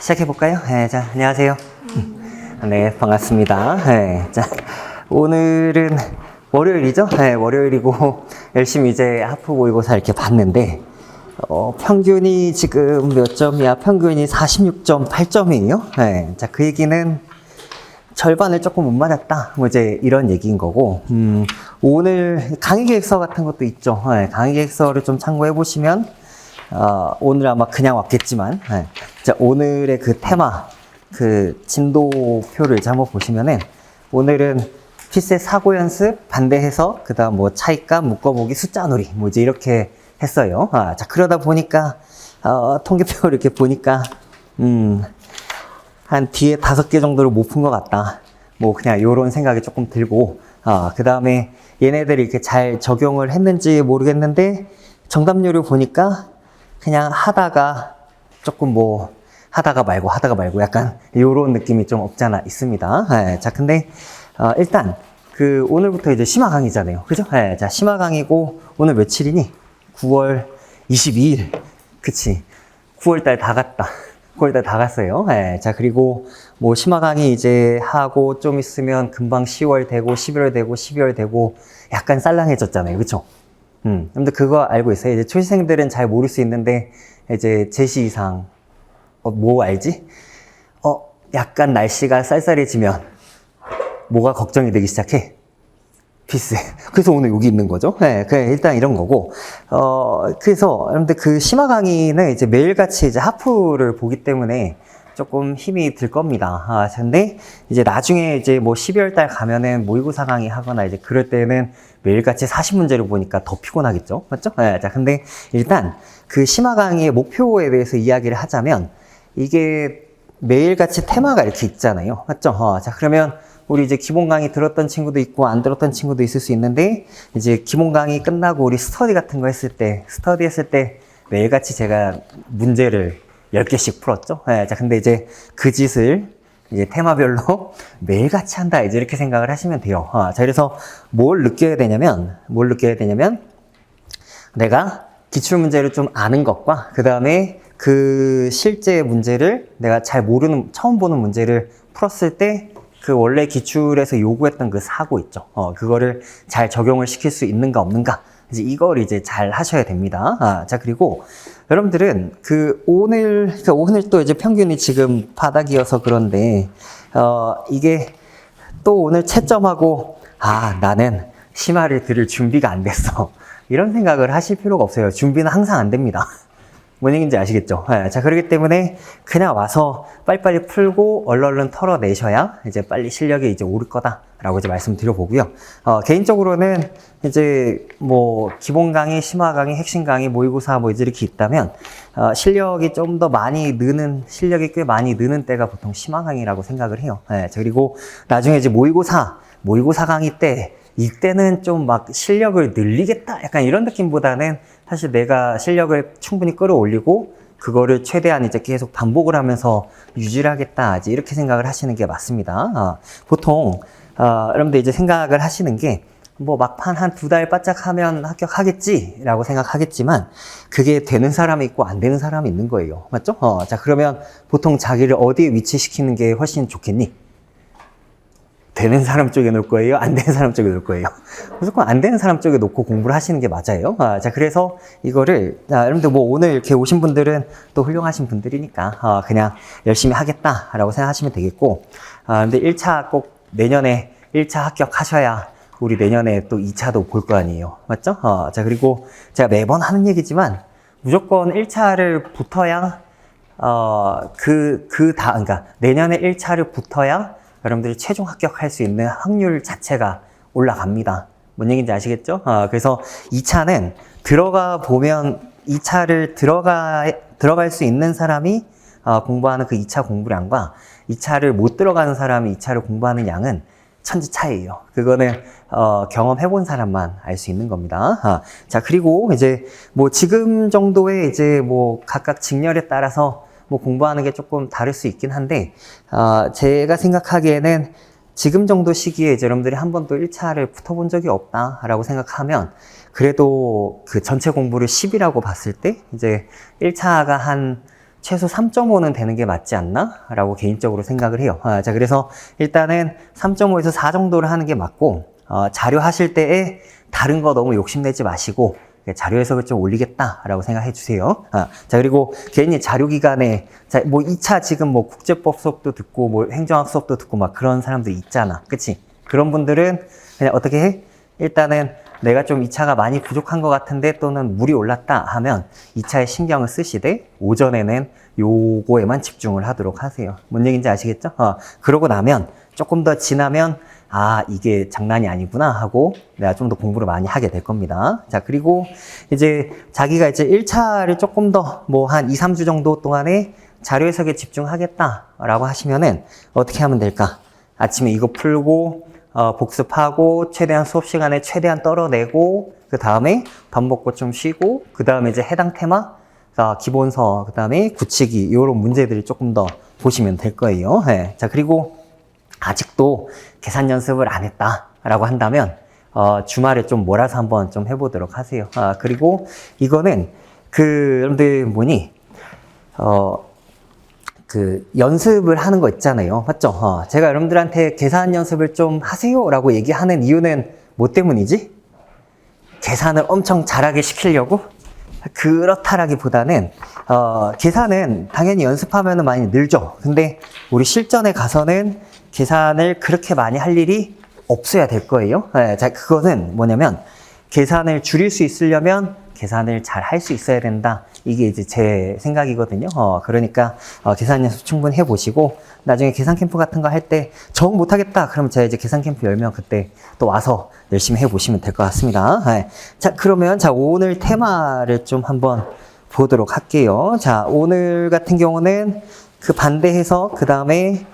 시작해볼까요? 네, 자, 안녕하세요. 네, 반갑습니다. 네, 자, 오늘은 월요일이죠? 네, 월요일이고, 열심히 이제 하프 모의고사 이렇게 봤는데, 평균이 지금 몇 점이야? 평균이 46.8점이에요. 네, 자, 그 얘기는 절반을 조금 못 맞았다. 뭐 이제 이런 얘기인 거고, 오늘 강의계획서 같은 것도 있죠. 네, 강의계획서를 좀 참고해 보시면, 오늘 아마 그냥 왔겠지만, 네. 자, 오늘의 그 테마, 그 진도표를 이제 한번 보시면은, 오늘은 필세 사고 연습, 반대 해석, 그 다음 뭐 차이값, 묶어보기, 숫자 놀이, 뭐 이제 이렇게 했어요. 자, 그러다 보니까, 통계표를 이렇게 보니까, 한 뒤에 5개 정도를 못 푼 것 같다. 뭐 그냥 요런 생각이 조금 들고, 그 다음에 얘네들이 이렇게 잘 적용을 했는지 모르겠는데, 정답률을 보니까 그냥 하다가 조금 뭐, 하다가 말고 약간 요런 느낌이 좀 없잖아 있습니다. 네, 자, 근데, 일단, 오늘부터 이제 심화 강의잖아요. 그죠? 네, 자, 심화 강의고, 오늘 며칠이니? 9월 22일. 그치. 9월달 다 갔다. 9월달 다 갔어요. 네, 자, 그리고 뭐 심화 강의 이제 하고 좀 있으면 금방 10월 되고, 11월 되고, 12월 되고, 약간 쌀랑해졌잖아요. 그쵸? 근데 그거 알고 있어요. 이제 초시생들은 잘 모를 수 있는데, 이제 제시 이상, 뭐 알지? 약간 날씨가 쌀쌀해지면, 뭐가 걱정이 되기 시작해? 필세. 그래서 오늘 여기 있는 거죠. 네, 일단 이런 거고. 그래서, 여러분들 그 심화 강의는 이제 매일같이 이제 하프를 보기 때문에 조금 힘이 들 겁니다. 근데 이제 나중에 이제 뭐 12월 달 가면은 모의고사 강의 하거나 이제 그럴 때는 매일같이 40문제를 보니까 더 피곤하겠죠. 맞죠? 네, 자, 근데 일단 그 심화 강의의 목표에 대해서 이야기를 하자면 이게 매일같이 테마가 이렇게 있잖아요. 맞죠? 자, 그러면 우리 이제 기본 강의 들었던 친구도 있고 안 들었던 친구도 있을 수 있는데 이제 기본 강의 끝나고 우리 스터디 같은 거 했을 때 매일같이 제가 문제를 10개씩 풀었죠. 네, 자, 근데 이제 그 짓을 이제 테마별로 매일같이 한다. 이제 이렇게 생각을 하시면 돼요. 자, 그래서 뭘 느껴야 되냐면 내가 기출문제를 좀 아는 것과 그 다음에 그 실제 문제를 내가 잘 모르는, 처음 보는 문제를 풀었을 때 그 원래 기출에서 요구했던 그 사고 있죠. 그거를 잘 적용을 시킬 수 있는가 없는가. 이제 이걸 이제 잘 하셔야 됩니다. 자, 그리고 여러분들은 오늘 또 이제 평균이 지금 바닥이어서 그런데, 이게 또 오늘 채점하고, 나는 심화를 들을 준비가 안 됐어. 이런 생각을 하실 필요가 없어요. 준비는 항상 안 됩니다. 뭔 얘기인지 아시겠죠? 네, 자, 그렇기 때문에 그냥 와서 빨리빨리 풀고 얼른 털어내셔야 이제 빨리 실력이 이제 오를 거다라고 이제 말씀드려보고요. 개인적으로는 이제 뭐 기본 강의, 심화 강의, 핵심 강의, 모의고사 뭐 이제 이렇게 있다면 실력이 좀 더 많이 느는, 실력이 꽤 많이 느는 때가 보통 심화 강의라고 생각을 해요. 네, 자, 그리고 나중에 이제 모의고사 강의 때 이때는 좀 막 실력을 늘리겠다 약간 이런 느낌보다는 사실 내가 실력을 충분히 끌어올리고 그거를 최대한 이제 계속 반복을 하면서 유지를 하겠다 이제 이렇게 생각을 하시는 게 맞습니다. 보통 여러분들 이제 생각을 하시는 게 뭐 막판 한 2달 바짝 하면 합격하겠지 라고 생각하겠지만 그게 되는 사람이 있고 안 되는 사람이 있는 거예요. 맞죠? 자, 그러면 보통 자기를 어디에 위치시키는 게 훨씬 좋겠니? 되는 사람 쪽에 놓을 거예요? 안 되는 사람 쪽에 놓을 거예요? 무조건 안 되는 사람 쪽에 놓고 공부를 하시는 게 맞아요. 자, 그래서 이거를, 여러분들 뭐 오늘 이렇게 오신 분들은 또 훌륭하신 분들이니까, 그냥 열심히 하겠다라고 생각하시면 되겠고, 근데 1차 꼭 내년에 1차 합격하셔야 우리 내년에 또 2차도 볼 거 아니에요. 맞죠? 자, 그리고 제가 매번 하는 얘기지만 무조건 1차를 붙어야, 그러니까 내년에 1차를 붙어야 여러분들이 최종 합격할 수 있는 확률 자체가 올라갑니다. 뭔 얘기인지 아시겠죠? 그래서 2차는 들어가 보면 2차를 들어갈 수 있는 사람이 공부하는 그 2차 공부량과 2차를 못 들어가는 사람이 2차를 공부하는 양은 천지 차이예요. 그거는 경험해본 사람만 알 수 있는 겁니다. 자, 그리고 이제 뭐 지금 정도의 이제 뭐 각각 직렬에 따라서 뭐 공부하는 게 조금 다를 수 있긴 한데, 제가 생각하기에는 지금 정도 시기에 이제 여러분들이 한 번도 1차를 붙어본 적이 없다라고 생각하면, 그래도 그 전체 공부를 10이라고 봤을 때, 이제 1차가 한 최소 3.5는 되는 게 맞지 않나? 라고 개인적으로 생각을 해요. 자, 그래서 일단은 3.5에서 4 정도를 하는 게 맞고, 자료 하실 때에 다른 거 너무 욕심내지 마시고, 자료 해석을 좀 올리겠다라고 생각해 주세요. 자, 그리고 괜히 자료 기간에, 자, 뭐 2차 지금 뭐 국제법 수업도 듣고, 뭐 행정학 수업도 듣고 막 그런 사람들 있잖아. 그치? 그런 분들은 그냥 어떻게 해? 일단은 내가 좀 2차가 많이 부족한 것 같은데 또는 물이 올랐다 하면 2차에 신경을 쓰시되 오전에는 요거에만 집중을 하도록 하세요. 뭔 얘기인지 아시겠죠? 그러고 나면 조금 더 지나면 아, 이게 장난이 아니구나 하고 내가 좀 더 공부를 많이 하게 될 겁니다. 자, 그리고 이제 자기가 이제 1차를 조금 더 뭐 한 2, 3주 정도 동안에 자료 해석에 집중하겠다라고 하시면은 어떻게 하면 될까? 아침에 이거 풀고 복습하고 최대한 수업 시간에 최대한 떨어내고 그 다음에 밥 먹고 좀 쉬고 그 다음에 이제 해당 테마 기본서 그 다음에 굳히기 이런 문제들을 조금 더 보시면 될 거예요. 네. 자, 그리고 아직도 계산 연습을 안 했다라고 한다면 주말에 좀 몰아서 한번 좀 해보도록 하세요. 그리고 이거는 여러분들 뭐니 연습을 하는 거 있잖아요. 맞죠? 제가 여러분들한테 계산 연습을 좀 하세요 라고 얘기하는 이유는 뭐 때문이지? 계산을 엄청 잘하게 시키려고? 그렇다라기보다는 계산은 당연히 연습하면 많이 늘죠. 근데 우리 실전에 가서는 계산을 그렇게 많이 할 일이 없어야 될 거예요. 네, 자, 그거는 뭐냐면 계산을 줄일 수 있으려면 계산을 잘 할 수 있어야 된다. 이게 이제 제 생각이거든요. 그러니까 계산 연습 충분히 해보시고 나중에 계산 캠프 같은 거 할 때 정 못하겠다. 그럼 제가 이제 계산 캠프 열면 그때 또 와서 열심히 해보시면 될 것 같습니다. 네. 자, 그러면 자 오늘 테마를 좀 한번 보도록 할게요. 자, 오늘 같은 경우는 그 반대 해석, 그 다음에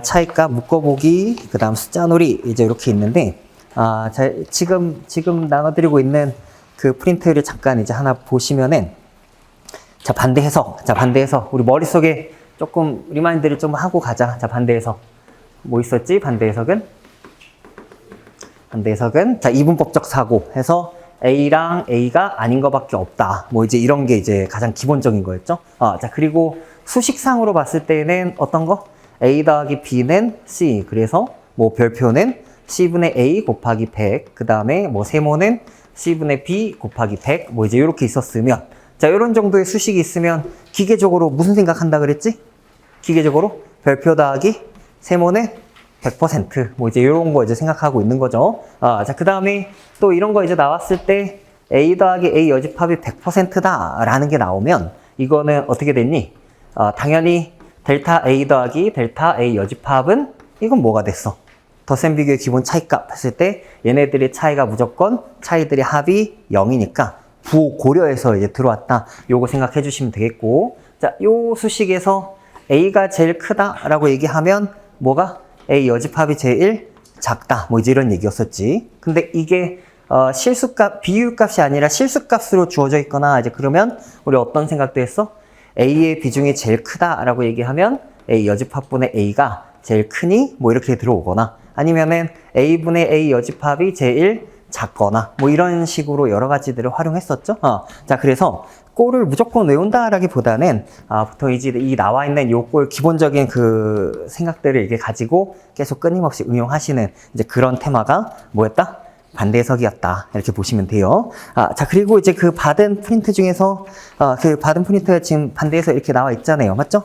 차이값 묶어보기, 그 다음 숫자놀이 이제 이렇게 있는데 자, 지금 나눠드리고 있는 그 프린트를 잠깐 이제 하나 보시면은 자, 반대 해석. 우리 머릿속에 조금 리마인드를 좀 하고 가자. 자, 반대 해석. 뭐 있었지? 반대 해석은 자, 이분법적 사고 해서 A랑 A가 아닌 것밖에 없다. 뭐 이제 이런 게 이제 가장 기본적인 거였죠. 자, 그리고 수식상으로 봤을 때는 어떤 거? A 더하기 B는 C. 그래서 뭐 별표는 C분의 A 곱하기 100. 그 다음에 뭐 세모는 C분의 B 곱하기 100. 뭐 이제 이렇게 있었으면 자, 이런 정도의 수식이 있으면 기계적으로 무슨 생각한다 그랬지? 기계적으로 별표 더하기 세모는 100%. 뭐 이제 이런 거 이제 생각하고 있는 거죠. 자, 그 다음에 또 이런 거 이제 나왔을 때 A 더하기 A 여집합이 100%다 라는 게 나오면 이거는 어떻게 됐니? 당연히 델타 A 더하기 델타 A 여집합은 이건 뭐가 됐어? 덧셈 비교의 기본 차이값 했을 때 얘네들의 차이가 무조건 차이들의 합이 0이니까 부고려해서 이제 들어왔다. 요거 생각해 주시면 되겠고. 자, 요 수식에서 A가 제일 크다라고 얘기하면 뭐가? A 여집합이 제일 작다. 뭐 이제 이런 얘기였었지. 근데 이게 실수값, 비율값이 아니라 실수값으로 주어져 있거나 이제 그러면 우리 어떤 생각도 했어? A의 비중이 제일 크다라고 얘기하면 A 여집합분의 A가 제일 크니? 뭐 이렇게 들어오거나 아니면은 A분의 A 여집합이 제일 작거나 뭐 이런 식으로 여러 가지들을 활용했었죠. 자, 그래서 꼴을 무조건 외운다라기보다는 보통 이제 이 나와 있는 요 꼴 기본적인 그 생각들을 이렇게 가지고 계속 끊임없이 응용하시는 이제 그런 테마가 뭐였다? 반대 해석이었다. 이렇게 보시면 돼요. 자, 그리고 이제 그 받은 프린트 중에서 그 받은 프린트가 지금 반대 해석 이렇게 나와 있잖아요. 맞죠?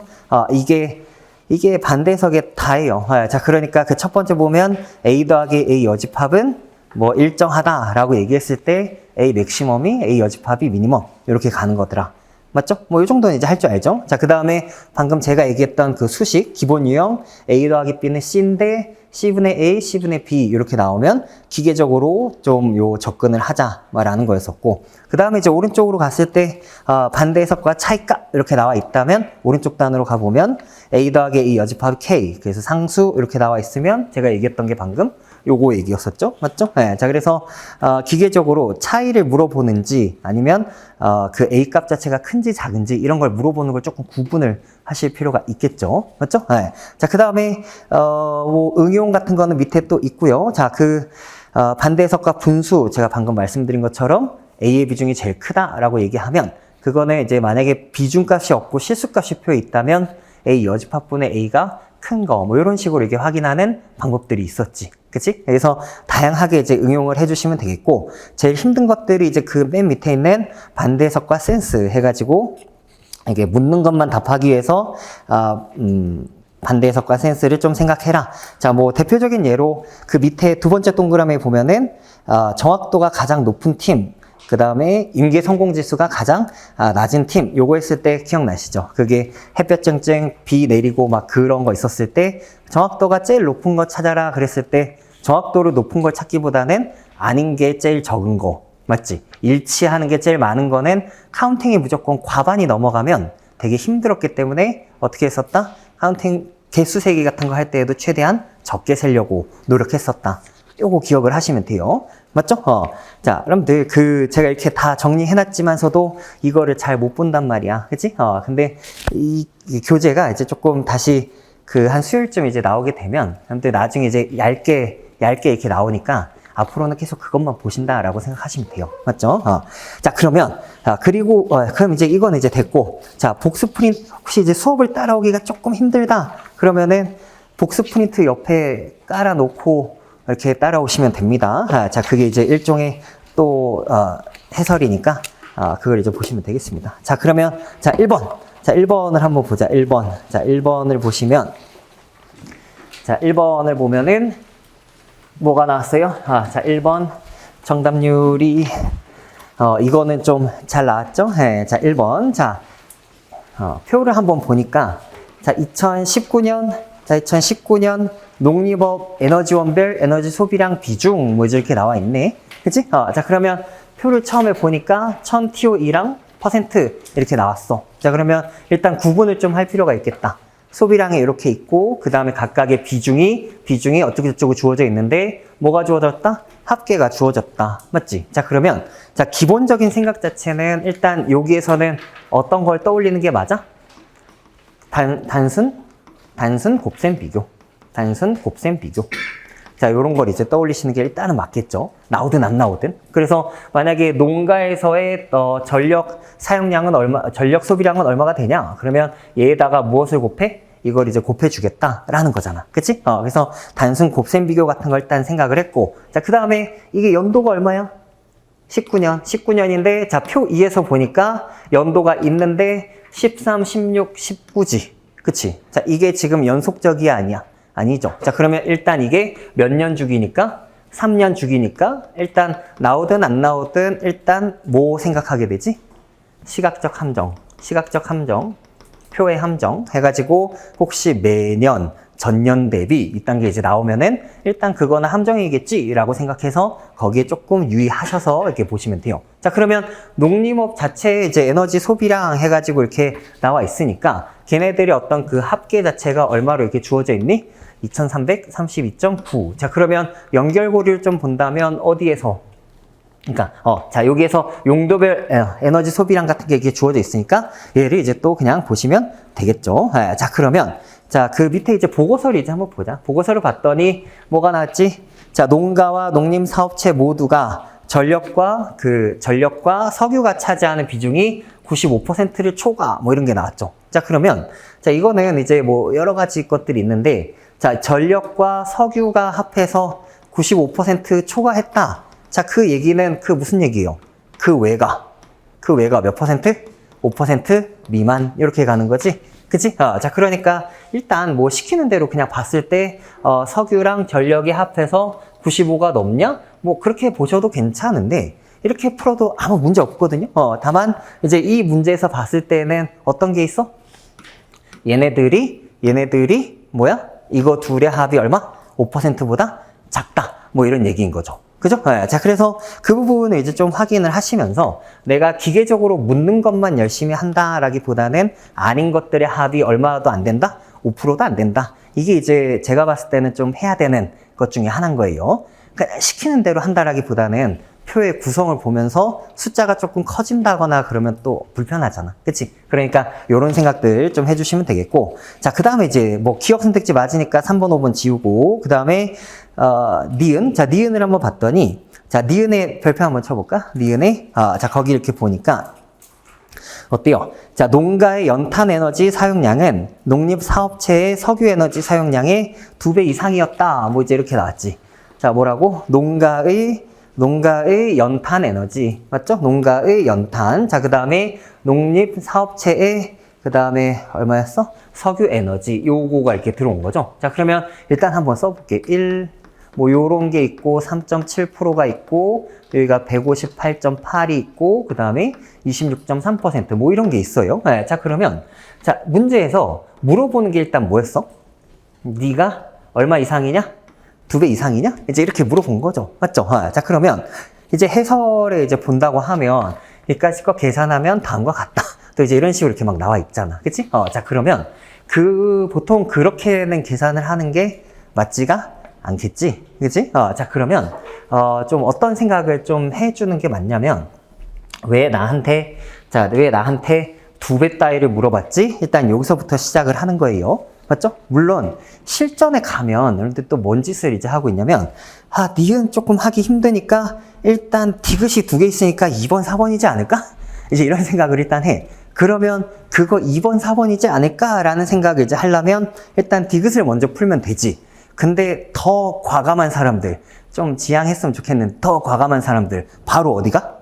이게 반대 해석의 다예요. 자, 그러니까 그 첫 번째 보면 A 더하기 A 여집합은 뭐 일정하다라고 얘기했을 때 A 맥시멈이 A 여집합이 미니멈 이렇게 가는 거더라. 맞죠? 뭐 이 정도는 이제 할 줄 알죠? 자, 그 다음에 방금 제가 얘기했던 그 수식 기본 유형 A 더하기 B는 C인데 C분의 A, C분의 B 이렇게 나오면 기계적으로 좀 요 접근을 하자라는 거였었고 그 다음에 이제 오른쪽으로 갔을 때 반대 해석과 차이값 이렇게 나와 있다면 오른쪽 단으로 가보면 A 더하기 A 여집합 K 그래서 상수 이렇게 나와 있으면 제가 얘기했던 게 방금 요거 얘기였었죠? 맞죠? 네. 자, 그래서 기계적으로 차이를 물어보는지 아니면 그 A 값 자체가 큰지 작은지 이런 걸 물어보는 걸 조금 구분을 하실 필요가 있겠죠? 맞죠? 네. 자, 그 다음에 뭐 응용 같은 거는 밑에 또 있고요. 자, 그 반대 해석과 분수 제가 방금 말씀드린 것처럼 A의 비중이 제일 크다라고 얘기하면 그거는 이제 만약에 비중값이 없고 실수값이 표에 있다면 A 여집합분의 A가 큰 거, 뭐 이런 식으로 이게 확인하는 방법들이 있었지. 그치? 그래서 다양하게 이제 응용을 해주시면 되겠고, 제일 힘든 것들이 이제 그 맨 밑에 있는 반대해석과 센스 해가지고, 이게 묻는 것만 답하기 위해서, 반대해석과 센스를 좀 생각해라. 자, 뭐 대표적인 예로 그 밑에 두 번째 동그라미에 보면은, 정확도가 가장 높은 팀, 그 다음에 임계 성공 지수가 가장 낮은 팀, 요거 했을 때 기억나시죠? 그게 햇볕 쨍쨍 비 내리고 막 그런 거 있었을 때 정확도가 제일 높은 거 찾아라 그랬을 때 정확도를 높은 걸 찾기보다는 아닌 게 제일 적은 거, 맞지? 일치하는 게 제일 많은 거는 카운팅이 무조건 과반이 넘어가면 되게 힘들었기 때문에 어떻게 했었다? 카운팅 개수 세기 같은 거 할 때에도 최대한 적게 세려고 노력했었다. 요거 기억을 하시면 돼요. 맞죠? 자, 여러분들, 제가 이렇게 다 정리해놨지만서도 이거를 잘 못 본단 말이야. 그치? 근데 이 교재가 이제 조금 다시 한 수요일쯤 이제 나오게 되면, 여러분들 나중에 이제 얇게 이렇게 나오니까 앞으로는 계속 그것만 보신다라고 생각하시면 돼요. 맞죠? 자, 그러면, 그리고, 그럼 이제 이거는 이제 됐고, 자, 복수 프린트, 혹시 이제 수업을 따라오기가 조금 힘들다? 그러면은 복수 프린트 옆에 깔아놓고, 이렇게 따라오시면 됩니다. 자, 그게 이제 일종의 또, 해설이니까, 그걸 이제 보시면 되겠습니다. 자, 그러면, 자, 1번. 자, 1번을 한번 보자. 1번. 자, 1번을 보시면, 자, 1번을 보면은, 뭐가 나왔어요? 자, 1번. 정답률이, 이거는 좀 잘 나왔죠? 네, 자, 1번. 자, 표를 한번 보니까, 자, 2019년 농림업 에너지원별 에너지 소비량 비중 뭐 이렇게 나와 있네. 그치? 자, 그러면 표를 처음에 보니까 1000TOE랑 퍼센트 이렇게 나왔어. 자, 그러면 일단 구분을 좀 할 필요가 있겠다. 소비량이 이렇게 있고 그 다음에 각각의 비중이 어떻게 저쩌고 주어져 있는데 뭐가 주어졌다? 합계가 주어졌다. 맞지? 자, 그러면 자, 기본적인 생각 자체는 일단 여기에서는 어떤 걸 떠올리는 게 맞아? 단순 곱셈 비교. 단순 곱셈 비교. 자, 요런 걸 이제 떠올리시는 게 일단은 맞겠죠. 나오든 안 나오든. 그래서 만약에 농가에서의 전력 사용량은 전력 소비량은 얼마가 되냐? 그러면 얘에다가 무엇을 곱해? 이걸 이제 곱해주겠다라는 거잖아. 그치? 그래서 단순 곱셈 비교 같은 걸 일단 생각을 했고. 자, 그 다음에 이게 연도가 얼마야? 19년인데, 자, 표 2에서 보니까 연도가 있는데 13, 16, 19지. 그치? 자, 이게 지금 연속적이 아니야. 아니죠. 자, 그러면 일단 이게 몇 년 주기니까? 3년 주기니까 일단 나오든 안 나오든 일단 뭐 생각하게 되지? 시각적 함정, 표의 함정 해가지고 혹시 매년 전년 대비 이딴 게 이제 나오면은 일단 그거는 함정이겠지라고 생각해서 거기에 조금 유의하셔서 이렇게 보시면 돼요. 자, 그러면 농림업 자체에 이제 에너지 소비량 해가지고 이렇게 나와 있으니까 걔네들이 어떤 그 합계 자체가 얼마로 이렇게 주어져 있니? 2332.9. 자, 그러면 연결고리를 좀 본다면 어디에서? 그러니까, 자, 여기에서 용도별 에너지 소비량 같은 게 이렇게 주어져 있으니까 얘를 이제 또 그냥 보시면 되겠죠. 자, 그러면 자, 그 밑에 이제 보고서를 이제 한번 보자. 보고서를 봤더니 뭐가 나왔지? 자, 농가와 농림사업체 모두가 전력과 석유가 차지하는 비중이 95%를 초과 뭐 이런 게 나왔죠. 자, 그러면 자, 이거는 이제 뭐 여러 가지 것들이 있는데 자, 전력과 석유가 합해서 95% 초과했다. 자, 그 얘기는 그 무슨 얘기예요? 그 외가 몇 퍼센트? 5% 미만 이렇게 가는 거지. 그치? 자, 그러니까 일단 뭐 시키는 대로 그냥 봤을 때 석유랑 전력이 합해서 95가 넘냐? 뭐 그렇게 보셔도 괜찮은데 이렇게 풀어도 아무 문제 없거든요. 다만 이제 이 문제에서 봤을 때는 어떤 게 있어? 얘네들이 뭐야? 이거 둘의 합이 얼마? 5%보다 작다. 뭐 이런 얘기인 거죠. 그죠? 자, 그래서 그 부분을 이제 좀 확인을 하시면서 내가 기계적으로 묻는 것만 열심히 한다라기보다는 아닌 것들의 합이 얼마도 안 된다? 5%도 안 된다. 이게 이제 제가 봤을 때는 좀 해야 되는 것 중에 하나인 거예요. 그러니까 시키는 대로 한다라기보다는 표의 구성을 보면서 숫자가 조금 커진다거나 그러면 또 불편하잖아. 그치? 그러니까 이런 생각들 좀 해주시면 되겠고. 자, 그 다음에 이제 뭐 기억 선택지 맞으니까 3번, 5번 지우고, 그 다음에, 니은. 자, 니은을 한번 봤더니, 자, 니은의 별표 한번 쳐볼까? 니은의, 자, 거기 이렇게 보니까, 어때요? 자, 농가의 연탄 에너지 사용량은 농립사업체의 석유 에너지 사용량의 2배 이상이었다. 뭐 이제 이렇게 나왔지. 자, 뭐라고? 농가의 연탄 에너지. 맞죠? 농가의 연탄. 자, 그 다음에 농립사업체의 그 다음에 얼마였어? 석유 에너지. 요거가 이렇게 들어온 거죠. 자, 그러면 일단 한번 써볼게. 뭐 요런 게 있고 3.7%가 있고 여기가 158.8이 있고 그 다음에 26.3% 뭐 이런 게 있어요. 네, 자 그러면 자 문제에서 물어보는 게 일단 뭐였어? 네가 얼마 이상이냐? 2배 이상이냐? 이제 이렇게 물어본 거죠. 맞죠? 자 그러면 이제 해설에 이제 본다고 하면 여기까지 거 계산하면 다음과 같다. 또 이제 이런 식으로 이렇게 막 나와 있잖아. 그치? 자 그러면 보통 그렇게는 계산을 하는 게 맞지가 않겠지? 그치? 자, 그러면, 좀 어떤 생각을 좀 해주는 게 맞냐면, 왜 나한테 2배 따위를 물어봤지? 일단 여기서부터 시작을 하는 거예요. 맞죠? 물론, 실전에 가면, 여러분들 또 뭔 짓을 이제 하고 있냐면, 니은 조금 하기 힘드니까, 일단 디귿이 2개 있으니까 2번, 4번이지 않을까? 이제 이런 생각을 일단 해. 그러면 그거 2번, 4번이지 않을까라는 생각을 이제 하려면, 일단 디귿을 먼저 풀면 되지. 근데 더 과감한 사람들, 좀 지양했으면 좋겠는 더 과감한 사람들, 바로 어디가?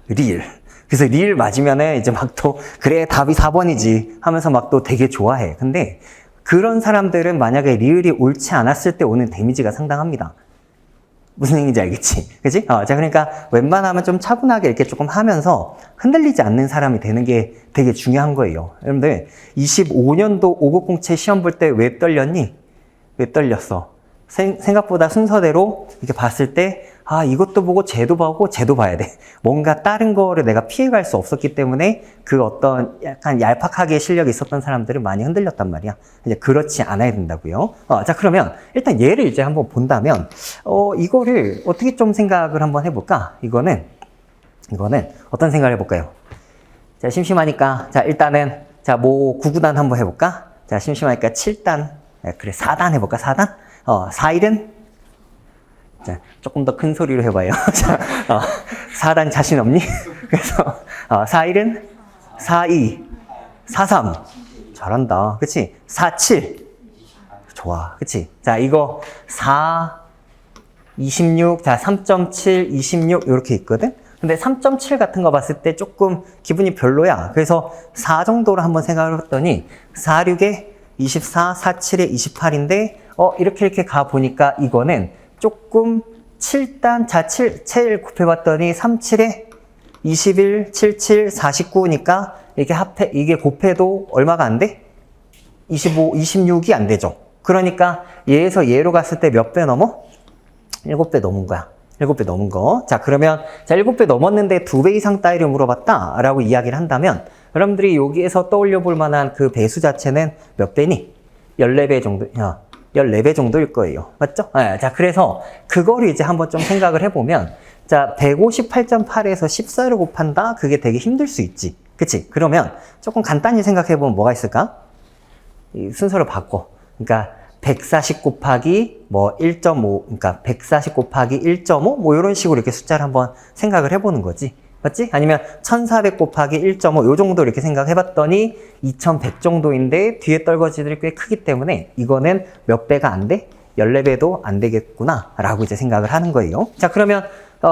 리을. 그래서 리을 맞으면은 이제 막 또, 그래, 답이 4번이지 하면서 막 또 되게 좋아해. 근데 그런 사람들은 만약에 리을이 옳지 않았을 때 오는 데미지가 상당합니다. 무슨 얘기인지 알겠지? 그치? 자, 그러니까 웬만하면 좀 차분하게 이렇게 조금 하면서 흔들리지 않는 사람이 되는 게 되게 중요한 거예요. 여러분들, 25년도 5급 공채 시험 볼 때 왜 떨렸니? 왜 떨렸어? 생각보다 순서대로 이렇게 봤을 때, 이것도 보고 쟤도 보고 쟤도 봐야 돼. 뭔가 다른 거를 내가 피해갈 수 없었기 때문에 그 어떤 약간 얄팍하게 실력이 있었던 사람들은 많이 흔들렸단 말이야. 이제 그렇지 않아야 된다고요. 자, 그러면 일단 얘를 이제 한번 본다면, 이거를 어떻게 좀 생각을 한번 해볼까? 이거는 어떤 생각을 해볼까요? 자, 심심하니까, 자, 일단은, 자, 뭐, 9구단 한번 해볼까? 자, 심심하니까 7단. 그래, 4단 해볼까? 4단? 4일은? 자, 조금 더 큰 소리로 해봐요. 자, 4단 자신 없니? 그래서, 4일은? 4, 2, 4, 3. 잘한다. 그치? 4, 7. 좋아. 그치? 자, 이거 4, 26. 자, 3.7, 26. 이렇게 있거든? 근데 3.7 같은 거 봤을 때 조금 기분이 별로야. 그래서 4 정도로 한번 생각을 했더니, 4, 6에 24, 4, 7에 28인데, 이렇게 가보니까 이거는 조금 7단, 자, 7 곱해봤더니 3, 7에 21, 7, 7, 49니까 이게 곱해도 얼마가 안 돼? 25, 26이 안 되죠. 그러니까 얘에서 얘로 갔을 때 몇 배 넘어? 7배 넘은 거야. 7배 넘은 거. 자, 그러면, 자, 7배 넘었는데 2배 이상 따위를 물어봤다. 라고 이야기를 한다면, 여러분들이 여기에서 떠올려 볼 만한 그 배수 자체는 몇 배니? 14배 정도, 14배 정도일 거예요. 맞죠? 자, 그래서 그거를 이제 한번 좀 생각을 해보면, 자, 158.8에서 14를 곱한다? 그게 되게 힘들 수 있지. 그치? 그러면 조금 간단히 생각해보면 뭐가 있을까? 이 순서를 바꿔. 그러니까 140 곱하기 뭐 1.5, 그러니까 140 곱하기 1.5? 뭐 이런 식으로 이렇게 숫자를 한번 생각을 해보는 거지. 맞지? 아니면 1400 곱하기 1.5 요 정도 이렇게 생각해봤더니 2100 정도인데 뒤에 떨거지들이 꽤 크기 때문에 이거는 몇 배가 안 돼? 14배도 안 되겠구나 라고 이제 생각을 하는 거예요. 자, 그러면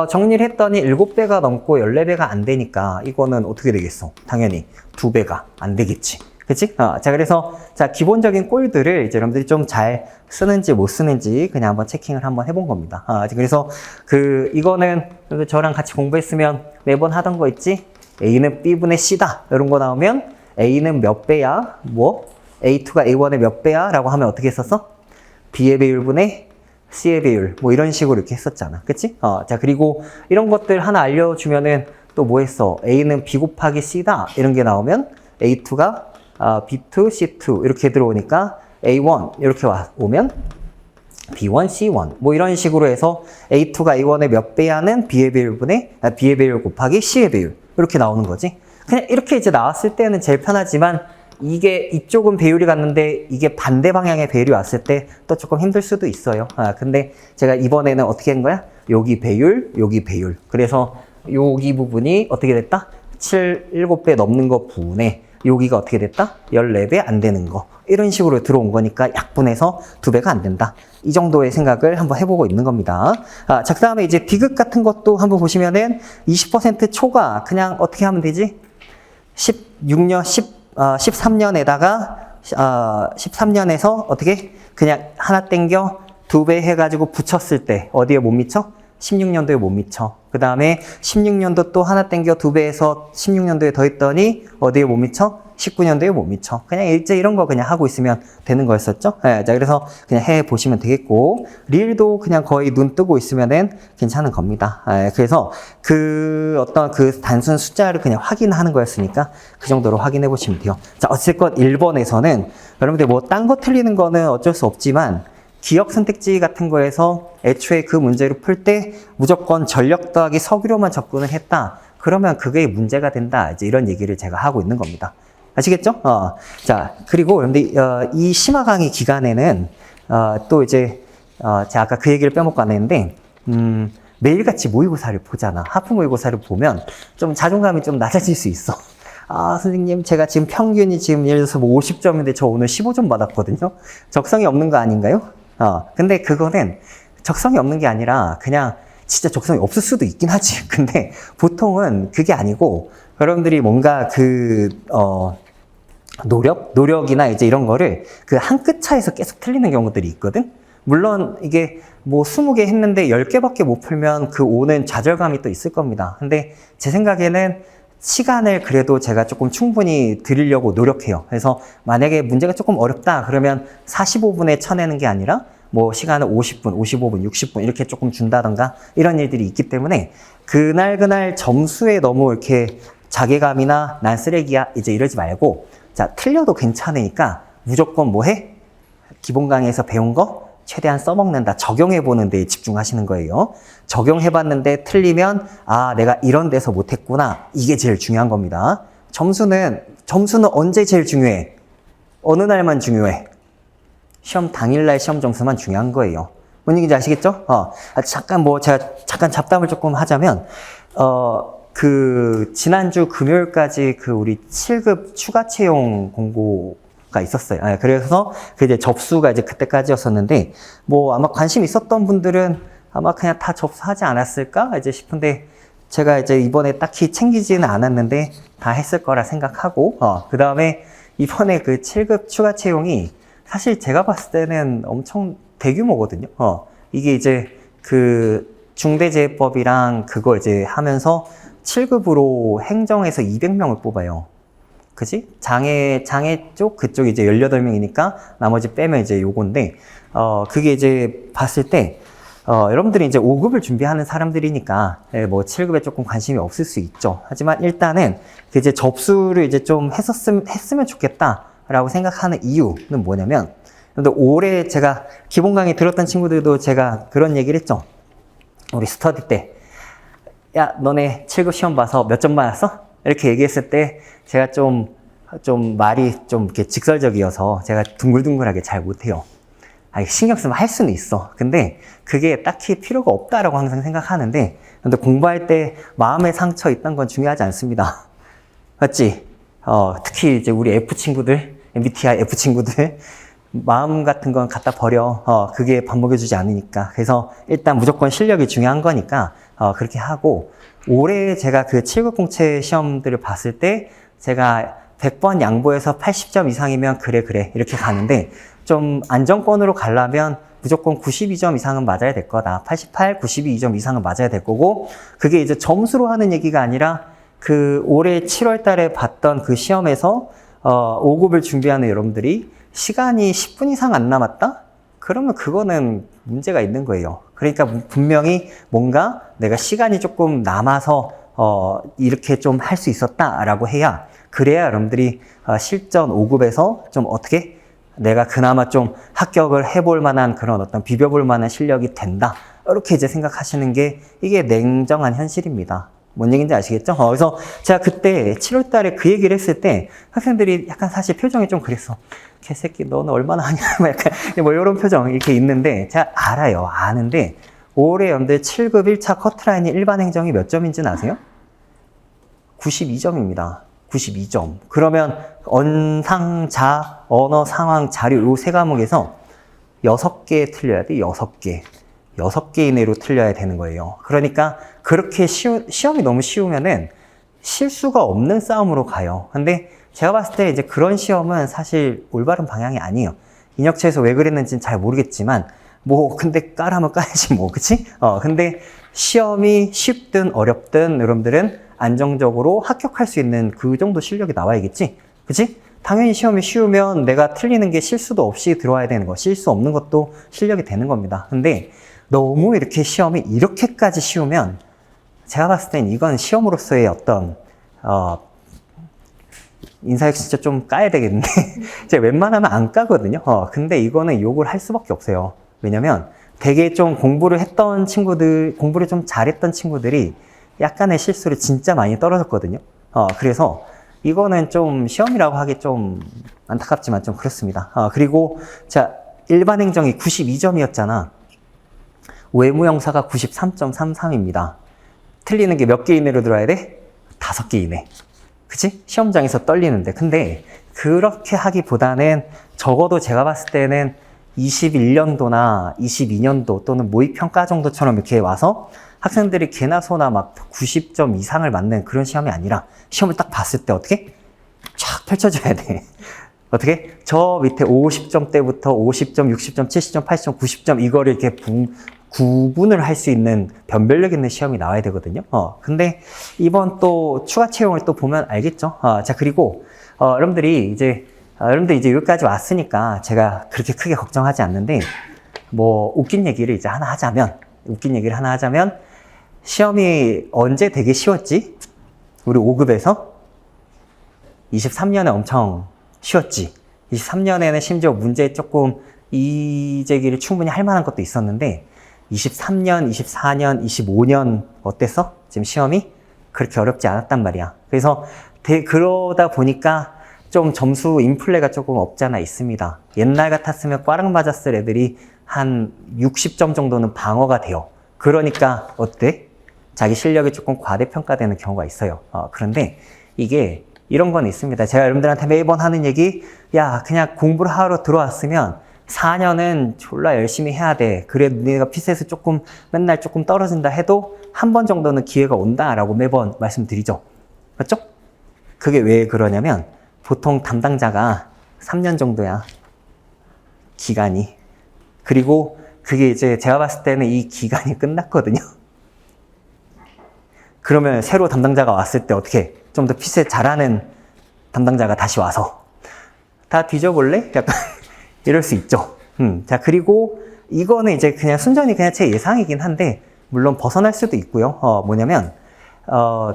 정리를 했더니 7배가 넘고 14배가 안 되니까 이거는 어떻게 되겠어? 당연히 2배가 안 되겠지. 그치? 자, 그래서, 자, 기본적인 꼴들을 이제 여러분들이 좀 잘 쓰는지 못 쓰는지 그냥 한번 체킹을 한번 해본 겁니다. 그래서 이거는 저랑 같이 공부했으면 매번 하던 거 있지? A는 B분의 C다. 이런 거 나오면 A는 몇 배야? 뭐? A2가 A1의 몇 배야? 라고 하면 어떻게 했었어? B의 배율분의 C의 배율. 뭐 이런 식으로 이렇게 했었잖아. 그치? 자, 그리고 이런 것들 하나 알려주면은 또 뭐 했어? A는 B 곱하기 C다. 이런 게 나오면 A2가 B2, C2 이렇게 들어오니까 A1 이렇게 오면 B1, C1 뭐 이런 식으로 해서 A2가 A1의 몇 배야는 B의 배율분의 B의 배율 곱하기 C의 배율 이렇게 나오는 거지. 그냥 이렇게 이제 나왔을 때는 제일 편하지만 이게 이쪽은 배율이 갔는데 이게 반대 방향의 배율이 왔을 때 또 조금 힘들 수도 있어요. 근데 제가 이번에는 어떻게 한 거야? 여기 배율, 여기 배율. 그래서 여기 부분이 어떻게 됐다? 7배 넘는 거 분에 여기가 어떻게 됐다? 14배 안 되는 거. 이런 식으로 들어온 거니까 약분해서 2배가 안 된다. 이 정도의 생각을 한번 해보고 있는 겁니다. 자, 그 다음에 이제 디귿 같은 것도 한번 보시면은 20% 초과 그냥 어떻게 하면 되지? 13년에다가 13년에서 어떻게 어떻게 하나 땡겨 2배 해가지고 붙였을 때 어디에 못 미쳐? 16년도에 못 미쳐. 그 다음에 16년도 또 하나 땡겨 2배 해서 16년도에 더했더니 어디에 못 미쳐? 19년도에 못 미쳐. 그냥 일제 이런 거 그냥 하고 있으면 되는 거였었죠. 자, 그래서 그냥 해 보시면 되겠고, 릴도 그냥 거의 눈 뜨고 있으면은 괜찮은 겁니다. 그래서 어떤 단순 숫자를 그냥 확인하는 거였으니까 그 정도로 확인해 보시면 돼요. 자, 어쨌건 1번에서는 여러분들 뭐 딴 거 틀리는 거는 어쩔 수 없지만 기억 선택지 같은 거에서 애초에 그 문제를 풀 때 무조건 전력 더하기 석유로만 접근을 했다. 그러면 그게 문제가 된다. 이제 이런 얘기를 제가 하고 있는 겁니다. 아시겠죠? 자, 그리고 여러분들, 이 심화 강의 기간에는, 또 이제, 제가 아까 그 얘기를 빼먹고 안 했는데, 매일같이 모의고사를 보잖아. 하프 모의고사를 보면 좀 자존감이 좀 낮아질 수 있어. 선생님, 제가 지금 평균이 지금 예를 들어서 뭐 50점인데 저 오늘 15점 받았거든요? 적성이 없는 거 아닌가요? 근데 그거는 적성이 없는 게 아니라 그냥 진짜 적성이 없을 수도 있긴 하지. 근데 보통은 그게 아니고 여러분들이 뭔가 노력이나 이제 이런 거를 그 한 끗 차에서 계속 틀리는 경우들이 있거든? 물론 이게 뭐 20개 했는데 10개밖에 못 풀면 그 오는 좌절감이 또 있을 겁니다. 근데 제 생각에는 시간을 그래도 제가 조금 충분히 드리려고 노력해요. 그래서 만약에 문제가 조금 어렵다 그러면 45분에 쳐내는 게 아니라 뭐 시간을 50분, 55분, 60분 이렇게 조금 준다던가 이런 일들이 있기 때문에 그날 점수에 너무 이렇게 자괴감이나 난 쓰레기야 이제 이러지 말고 자, 틀려도 괜찮으니까 무조건 뭐 해? 기본 강의에서 배운 거 최대한 써먹는다. 적용해보는 데에 집중하시는 거예요. 적용해봤는데 틀리면 내가 이런 데서 못했구나. 이게 제일 중요한 겁니다. 점수는 언제 제일 중요해? 어느 날만 중요해? 시험 당일날 시험 점수만 중요한 거예요. 뭔 얘기인지 아시겠죠? 제가 잠깐 잡담을 조금 하자면, 지난주 금요일까지 우리 7급 추가 채용 공고가 있었어요. 그래서 이제 접수가 이제 그때까지였었는데, 뭐 아마 관심 있었던 분들은 아마 그냥 다 접수하지 않았을까? 이제 싶은데, 제가 이제 이번에 딱히 챙기지는 않았는데, 다 했을 거라 생각하고, 그 다음에 이번에 7급 추가 채용이 사실 제가 봤을 때는 엄청 대규모거든요. 이게 이제 중대재해법이랑 그거 이제 하면서 7급으로 행정에서 200명을 뽑아요. 그지? 장애 쪽, 그쪽 이제 18명이니까 나머지 빼면 이제 요건데, 그게 이제 봤을 때, 여러분들이 이제 5급을 준비하는 사람들이니까, 뭐 7급에 조금 관심이 없을 수 있죠. 하지만 일단은 이제 접수를 이제 좀 했으면 좋겠다라고 생각하는 이유는 뭐냐면, 근데 올해 제가 기본 강의 들었던 친구들도 제가 그런 얘기를 했죠. 우리 스터디 때. 야, 너네 7급 시험 봐서 몇 점 받았어? 이렇게 얘기했을 때 제가 좀 말이 좀 이렇게 직설적이어서 제가 둥글둥글하게 잘 못해요. 신경 쓰면 할 수는 있어. 근데 그게 딱히 필요가 없다라고 항상 생각하는데, 근데 공부할 때 마음의 상처 있던 건 중요하지 않습니다. 맞지? 특히 이제 우리 F 친구들, MBTI F 친구들, 마음 같은 건 갖다 버려. 그게 밥 먹여주지 않으니까. 그래서 일단 무조건 실력이 중요한 거니까, 그렇게 하고, 올해 제가 7급 공채 시험들을 봤을 때, 제가 100번 양보해서 80점 이상이면 그래, 이렇게 가는데, 좀 안정권으로 가려면 무조건 92점 이상은 맞아야 될 거다. 88, 92점 이상은 맞아야 될 거고, 그게 이제 점수로 하는 얘기가 아니라, 올해 7월 달에 봤던 그 시험에서, 5급을 준비하는 여러분들이 시간이 10분 이상 안 남았다? 그러면 그거는 문제가 있는 거예요. 그러니까 분명히 뭔가 내가 시간이 조금 남아서 이렇게 좀 할 수 있었다라고 해야, 그래야 여러분들이 실전 5급에서 좀 어떻게 내가 그나마 좀 합격을 해볼 만한 그런 어떤 비벼볼 만한 실력이 된다. 이렇게 이제 생각하시는 게 이게 냉정한 현실입니다. 뭔 얘기인지 아시겠죠? 그래서 제가 그때 7월 달에 그 얘기를 했을 때 학생들이 약간 사실 표정이 좀 그랬어. 개새끼 너는 얼마나 하냐? 약간 뭐 이런 표정 이렇게 있는데 제가 알아요. 아는데 올해 여러분들 7급 1차 커트라인이 일반 행정이 몇 점인지는 아세요? 92점입니다. 92점. 그러면 언상, 자, 언어, 상황, 자료 요 세 과목에서 6개 틀려야 돼. 6개. 6개 이내로 틀려야 되는 거예요. 그러니까 그렇게 시험이 너무 쉬우면은 실수가 없는 싸움으로 가요. 근데 제가 봤을 때 이제 그런 시험은 사실 올바른 방향이 아니에요. 인혁체에서 왜 그랬는지는 잘 모르겠지만 뭐 근데 까라면 까야지 뭐 그치? 근데 시험이 쉽든 어렵든 여러분들은 안정적으로 합격할 수 있는 그 정도 실력이 나와야겠지? 그치? 당연히 시험이 쉬우면 내가 틀리는 게 실수도 없이 들어와야 되는 거, 실수 없는 것도 실력이 되는 겁니다. 근데 너무 이렇게 시험이 이렇게까지 쉬우면 제가 봤을 땐 이건 시험으로서의 어떤 인사혁 진짜 좀 까야 되겠는데 제가 웬만하면 안 까거든요. 근데 이거는 욕을 할 수밖에 없어요. 왜냐면 되게 좀 공부를 했던 친구들, 공부를 좀 잘했던 친구들이 약간의 실수를 진짜 많이 떨어졌거든요. 그래서 이거는 좀 시험이라고 하기 좀 안타깝지만 좀 그렇습니다. 그리고 자, 일반 행정이 92점이었잖아. 외무형사가 93.33입니다. 틀리는 게 몇 개 이내로 들어야 돼? 5개 이내. 그치? 시험장에서 떨리는데. 근데 그렇게 하기보다는 적어도 제가 봤을 때는 21년도나 22년도 또는 모의평가 정도처럼 이렇게 와서 학생들이 개나 소나 막 90점 이상을 맞는 그런 시험이 아니라 시험을 딱 봤을 때 어떻게? 쫙 펼쳐줘야 돼. 어떻게? 저 밑에 50점대부터 50점, 60점, 70점, 80점, 90점 이거를 이렇게 구분을 할 수 있는 변별력 있는 시험이 나와야 되거든요. 근데 이번 또 추가 채용을 또 보면 알겠죠. 자, 그리고 여러분들이 이제 여기까지 왔으니까 제가 그렇게 크게 걱정하지 않는데 뭐 웃긴 얘기를 하나 하자면 시험이 언제 되게 쉬웠지? 우리 5급에서 23년에 엄청 쉬웠지. 23년에는 심지어 문제 조금 이제기를 충분히 할 만한 것도 있었는데 23년, 24년, 25년 어땠어? 지금 시험이 그렇게 어렵지 않았단 말이야. 그래서 그러다 보니까 좀 점수 인플레가 조금 없잖아 있습니다. 옛날 같았으면 꽈랑 맞았을 애들이 한 60점 정도는 방어가 돼요. 그러니까 어때? 자기 실력이 조금 과대평가되는 경우가 있어요. 그런데 이게 이런 건 있습니다. 제가 여러분들한테 매번 하는 얘기, 야, 그냥 공부를 하러 들어왔으면 4년은 졸라 열심히 해야 돼. 그래, 내가 피셋에서 맨날 조금 떨어진다 해도 한 번 정도는 기회가 온다라고 매번 말씀드리죠. 맞죠? 그게 왜 그러냐면, 보통 담당자가 3년 정도야. 기간이. 그리고 그게 이제 제가 봤을 때는 이 기간이 끝났거든요. 그러면 새로 담당자가 왔을 때 어떻게 좀 더 피셋 잘하는 담당자가 다시 와서 다 뒤져볼래? 약간 이럴 수 있죠. 자, 그리고 이거는 이제 그냥 순전히 그냥 제 예상이긴 한데, 물론 벗어날 수도 있고요. 뭐냐면,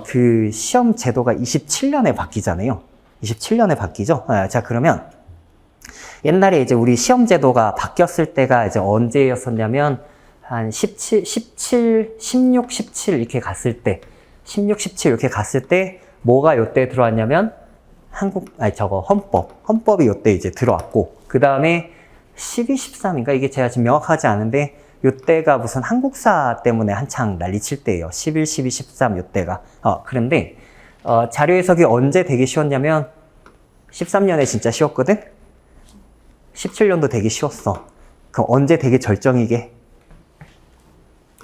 그 시험 제도가 27년에 바뀌잖아요. 27년에 바뀌죠. 자, 그러면 옛날에 이제 우리 시험 제도가 바뀌었을 때가 이제 언제였었냐면, 한 17, 16, 17 이렇게 갔을 때, 16, 17 이렇게 갔을 때, 뭐가 요때 들어왔냐면, 헌법이 요때 이제 들어왔고, 그 다음에 12, 13인가? 이게 제가 지금 명확하지 않은데, 요때가 무슨 한국사 때문에 한창 난리칠 때예요. 11, 12, 13 요때가. 그런데, 자료 해석이 언제 되게 쉬웠냐면, 13년에 진짜 쉬웠거든? 17년도 되게 쉬웠어. 그럼 언제 되게 절정이게?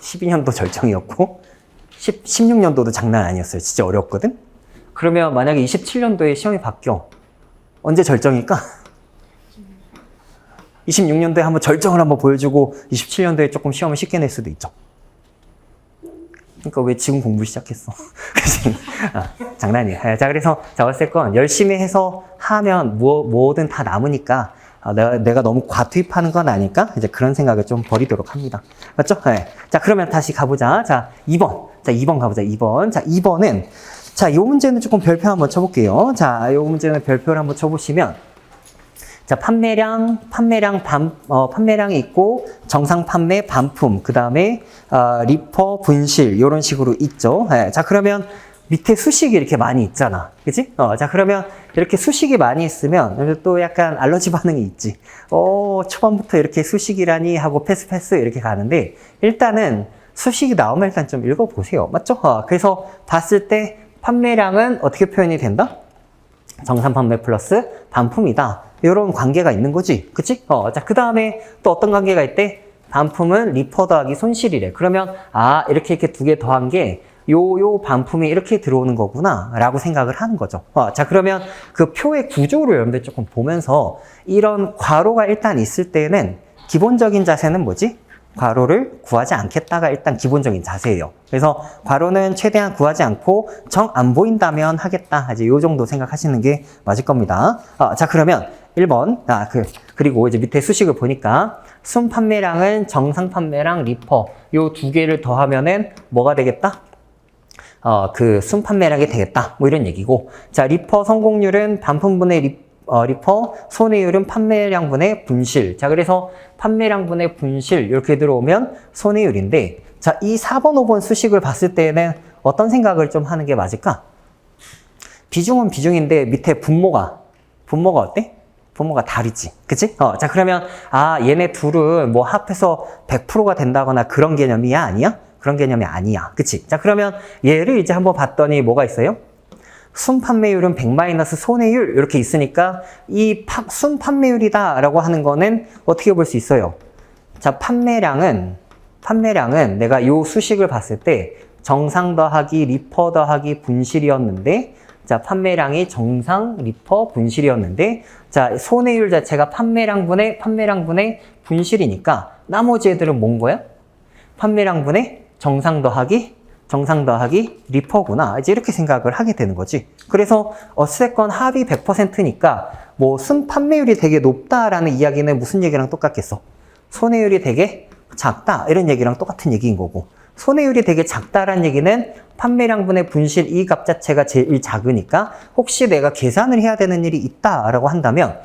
12년도 절정이었고, 16년도도 장난 아니었어요. 진짜 어려웠거든? 그러면 만약에 27년도에 시험이 바뀌어. 언제 절정일까? 26년도에 한번 절정을 한번 보여주고 27년도에 조금 시험을 쉽게 낼 수도 있죠. 그러니까 왜 지금 공부 시작했어? 장난이에요. 자, 그래서 봤을 건 열심히 해서 하면 뭐든 다 남으니까 내가 너무 과투입하는 건 아닐까? 이제 그런 생각을 좀 버리도록 합니다. 맞죠? 네. 자, 그러면 다시 가보자. 자, 2번. 자, 2번 가보자. 2번. 자, 2번은 자, 요 문제는 조금 별표 한번 쳐볼게요. 자, 요 문제는 별표를 한번 쳐보시면 자, 판매량이 있고 정상 판매 반품, 그 다음에 리퍼 분실 요런 식으로 있죠. 네. 자, 그러면 밑에 수식이 이렇게 많이 있잖아. 그치? 자, 그러면 이렇게 수식이 많이 있으면 또 약간 알러지 반응이 있지. 초반부터 이렇게 수식이라니 하고 패스 이렇게 가는데 일단은 수식이 나오면 일단 좀 읽어보세요. 맞죠? 그래서 봤을 때 판매량은 어떻게 표현이 된다? 정상 판매 플러스 반품이다. 이런 관계가 있는 거지. 그치? 자, 그 다음에 또 어떤 관계가 있대? 반품은 리퍼 더하기 손실이래. 그러면, 이렇게 두 개 더한 게, 요 반품이 이렇게 들어오는 거구나, 라고 생각을 하는 거죠. 자, 그러면 그 표의 구조를 여러분들 조금 보면서, 이런 괄호가 일단 있을 때는, 기본적인 자세는 뭐지? 괄호를 구하지 않겠다가 일단 기본적인 자세예요. 그래서 괄호는 최대한 구하지 않고 정 안 보인다면 하겠다. 이제 요 정도 생각하시는 게 맞을 겁니다. 자, 그러면 1번. 그리고 이제 밑에 수식을 보니까 순 판매량은 정상 판매량 리퍼 요 두 개를 더하면은 뭐가 되겠다? 그 순 판매량이 되겠다. 뭐 이런 얘기고. 자, 리퍼 성공률은 반품분의 리퍼, 손해율은 판매량분의 분실. 자, 그래서 판매량분의 분실 이렇게 들어오면 손해율인데, 자, 이 4번, 5번 수식을 봤을 때는 어떤 생각을 좀 하는 게 맞을까? 비중은 비중인데 밑에 분모가 어때? 분모가 다르지. 그치? 자, 그러면 얘네 둘은 뭐 합해서 100%가 된다거나 그런 개념이야? 아니야? 그런 개념이 아니야. 그치? 자, 그러면 얘를 이제 한번 봤더니 뭐가 있어요? 순판매율은 100- 손해율 이렇게 있으니까 이 순판매율이다 라고 하는 거는 어떻게 볼 수 있어요? 자, 판매량은 내가 요 수식을 봤을 때 정상 더하기 리퍼 더하기 분실이었는데, 자, 판매량이 정상 리퍼 분실이었는데, 자, 손해율 자체가 판매량분의 분실이니까 나머지 애들은 뭔 거야? 판매량분의 정상 더하기 리퍼구나. 이제 이렇게 생각을 하게 되는 거지. 그래서 어쨌건 합이 100%니까 뭐 순판매율이 되게 높다라는 이야기는 무슨 얘기랑 똑같겠어? 손해율이 되게 작다 이런 얘기랑 똑같은 얘기인 거고, 손해율이 되게 작다라는 얘기는 판매량분의 분실 이 값 자체가 제일 작으니까 혹시 내가 계산을 해야 되는 일이 있다라고 한다면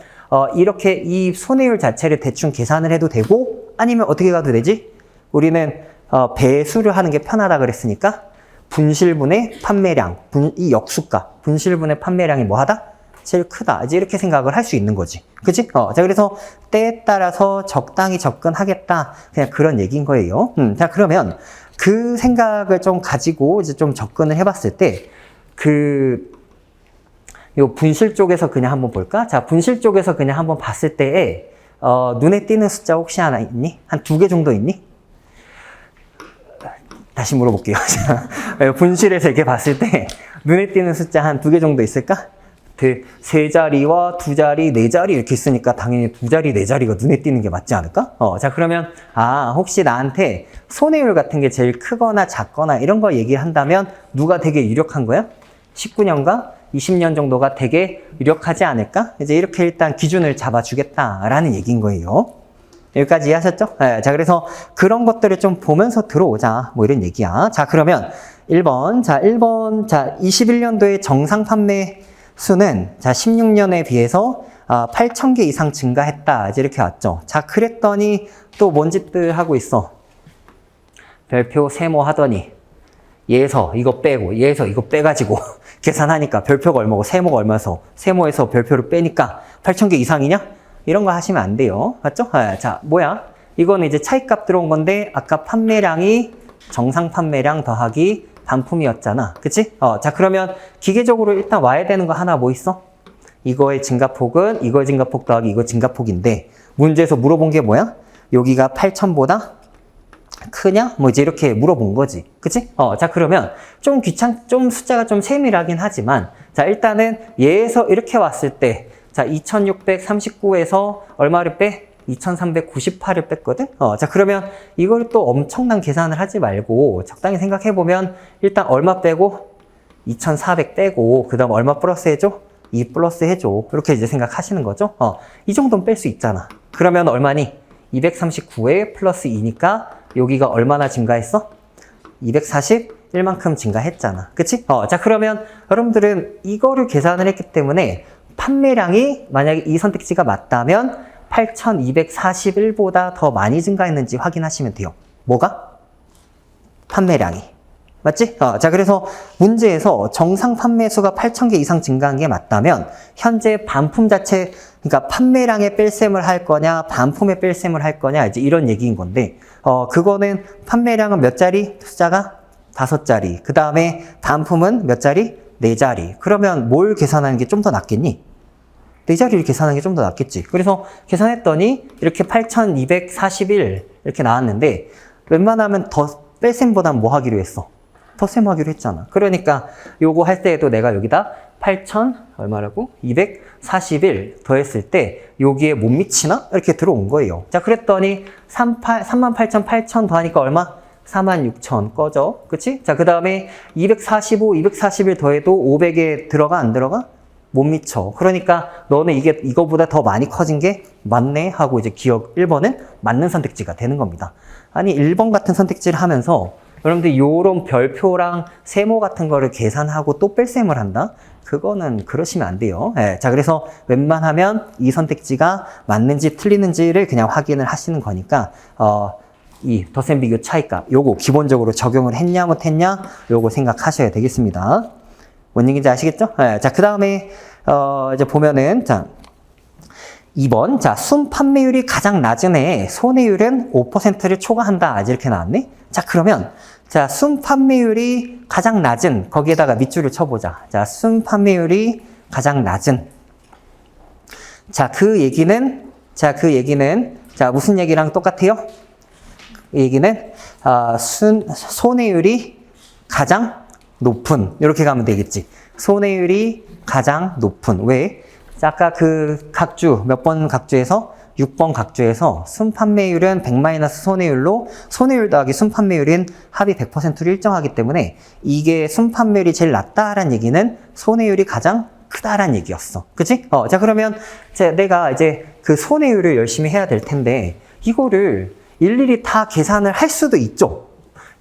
이렇게 이 손해율 자체를 대충 계산을 해도 되고, 아니면 어떻게 가도 되지? 우리는 배수를 하는 게 편하다 그랬으니까 분실분의 판매량, 이 역수값, 분실분의 판매량이 뭐하다? 제일 크다. 이제 이렇게 생각을 할 수 있는 거지. 그치? 자, 그래서 때에 따라서 적당히 접근하겠다. 그냥 그런 얘기인 거예요. 자, 그러면 그 생각을 좀 가지고 이제 좀 접근을 해봤을 때, 요 분실 쪽에서 그냥 한번 볼까? 자, 분실 쪽에서 그냥 한번 봤을 때에, 눈에 띄는 숫자 혹시 하나 있니? 한 2개 정도 있니? 다시 물어볼게요. 분실에서 이렇게 봤을 때 눈에 띄는 숫자 한 2개 정도 있을까? 3자리와 2자리, 4자리 이렇게 있으니까 당연히 2자리, 4자리가 눈에 띄는 게 맞지 않을까? 자, 그러면 혹시 나한테 손해율 같은 게 제일 크거나 작거나 이런 거 얘기한다면 누가 되게 유력한 거야? 19년과 20년 정도가 되게 유력하지 않을까? 이제 이렇게 일단 기준을 잡아주겠다라는 얘기인 거예요. 여기까지 이해하셨죠? 네, 자, 그래서 그런 것들을 좀 보면서 들어오자. 뭐 이런 얘기야. 자, 그러면 1번. 자, 21년도에 정상 판매 수는, 자, 16년에 비해서 8,000개 이상 증가했다. 이제 이렇게 왔죠. 자, 그랬더니 또 뭔 짓들 하고 있어? 별표 세모하더니, 얘에서 이거 빼고, 얘에서 이거 빼가지고, 계산하니까 별표가 얼마고, 세모가 얼마서, 세모에서 별표를 빼니까 8,000개 이상이냐? 이런 거 하시면 안 돼요. 맞죠? 자, 뭐야? 이거는 이제 차이값 들어온 건데, 아까 판매량이 정상 판매량 더하기 반품이었잖아. 그치? 자, 그러면 기계적으로 일단 와야 되는 거 하나 뭐 있어? 이거의 증가폭은 이거의 증가폭 더하기 이거 증가폭인데, 문제에서 물어본 게 뭐야? 여기가 8,000보다 크냐? 뭐 이제 이렇게 물어본 거지. 그치? 자, 그러면 좀 숫자가 좀 세밀하긴 하지만, 자, 일단은 얘에서 이렇게 왔을 때, 자, 2639에서 얼마를 빼? 2398을 뺐거든? 자, 그러면 이걸 또 엄청난 계산을 하지 말고 적당히 생각해보면 일단 얼마 빼고? 2400 빼고, 그 다음 얼마 플러스 해줘? 2 플러스 해줘. 이렇게 이제 생각하시는 거죠? 이 정도는 뺄 수 있잖아. 그러면 얼마니? 239에 플러스 2니까 여기가 얼마나 증가했어? 241만큼 증가했잖아. 그치? 자, 그러면 여러분들은 이거를 계산을 했기 때문에 판매량이 만약에 이 선택지가 맞다면 8,241보다 더 많이 증가했는지 확인하시면 돼요. 뭐가? 판매량이. 맞지? 자, 그래서 문제에서 정상 판매수가 8,000개 이상 증가한 게 맞다면 현재 반품 자체, 그러니까 판매량에 뺄셈을 할 거냐, 반품에 뺄셈을 할 거냐, 이제 이런 얘기인 건데, 그거는 판매량은 몇 자리? 숫자가 5자리. 그 다음에 반품은 몇 자리? 네 자리. 그러면 뭘 계산하는 게 좀 더 낫겠니? 네 자리를 계산하는 게 좀 더 낫겠지. 그래서 계산했더니 이렇게 8,241 이렇게 나왔는데 웬만하면 더 뺄셈보단 뭐 하기로 했어? 덧셈 하기로 했잖아. 그러니까 요거 할 때에도 내가 여기다 8,000 얼마라고? 241 더했을 때 여기에 못 미치나? 이렇게 들어온 거예요. 자, 그랬더니 38,000 더하니까 얼마? 46,000 꺼져. 그치? 자, 그 다음에 245, 241 더해도 500에 들어가 안 들어가? 못 미쳐. 그러니까 너는 이거보다 더 많이 커진 게 맞네 하고 이제 기억 1번은 맞는 선택지가 되는 겁니다. 아니 1번 같은 선택지를 하면서 여러분들 요런 별표랑 세모 같은 거를 계산하고 또 뺄셈을 한다? 그거는 그러시면 안 돼요. 예, 자, 그래서 웬만하면 이 선택지가 맞는지 틀리는지를 그냥 확인을 하시는 거니까 이 덧셈 비교 차이값 요거 기본적으로 적용을 했냐 못했냐 요거 생각하셔야 되겠습니다. 뭔 얘기인지 아시겠죠? 예, 자, 그 다음에 이제 보면은 자 2번 자 순 판매율이 가장 낮은 해에 손해율은 5%를 초과한다. 이렇게 나왔네. 자, 그러면 자 순 판매율이 가장 낮은 거기에다가 밑줄을 쳐보자. 자, 순 판매율이 가장 낮은 자 그 얘기는 자 무슨 얘기랑 똑같아요? 이 얘기는 손해율이 가장 높은 이렇게 가면 되겠지. 손해율이 가장 높은 왜? 아까 그 각주 몇 번 각주에서 6번 각주에서 순판매율은 100- 손해율로 손해율 더하기 순판매율인 합이 100%를 일정하기 때문에 이게 순판매율이 제일 낮다라는 얘기는 손해율이 가장 크다라는 얘기였어. 그치? 자, 그러면 내가 이제 그 손해율을 열심히 해야 될 텐데 이거를 일일이 다 계산을 할 수도 있죠.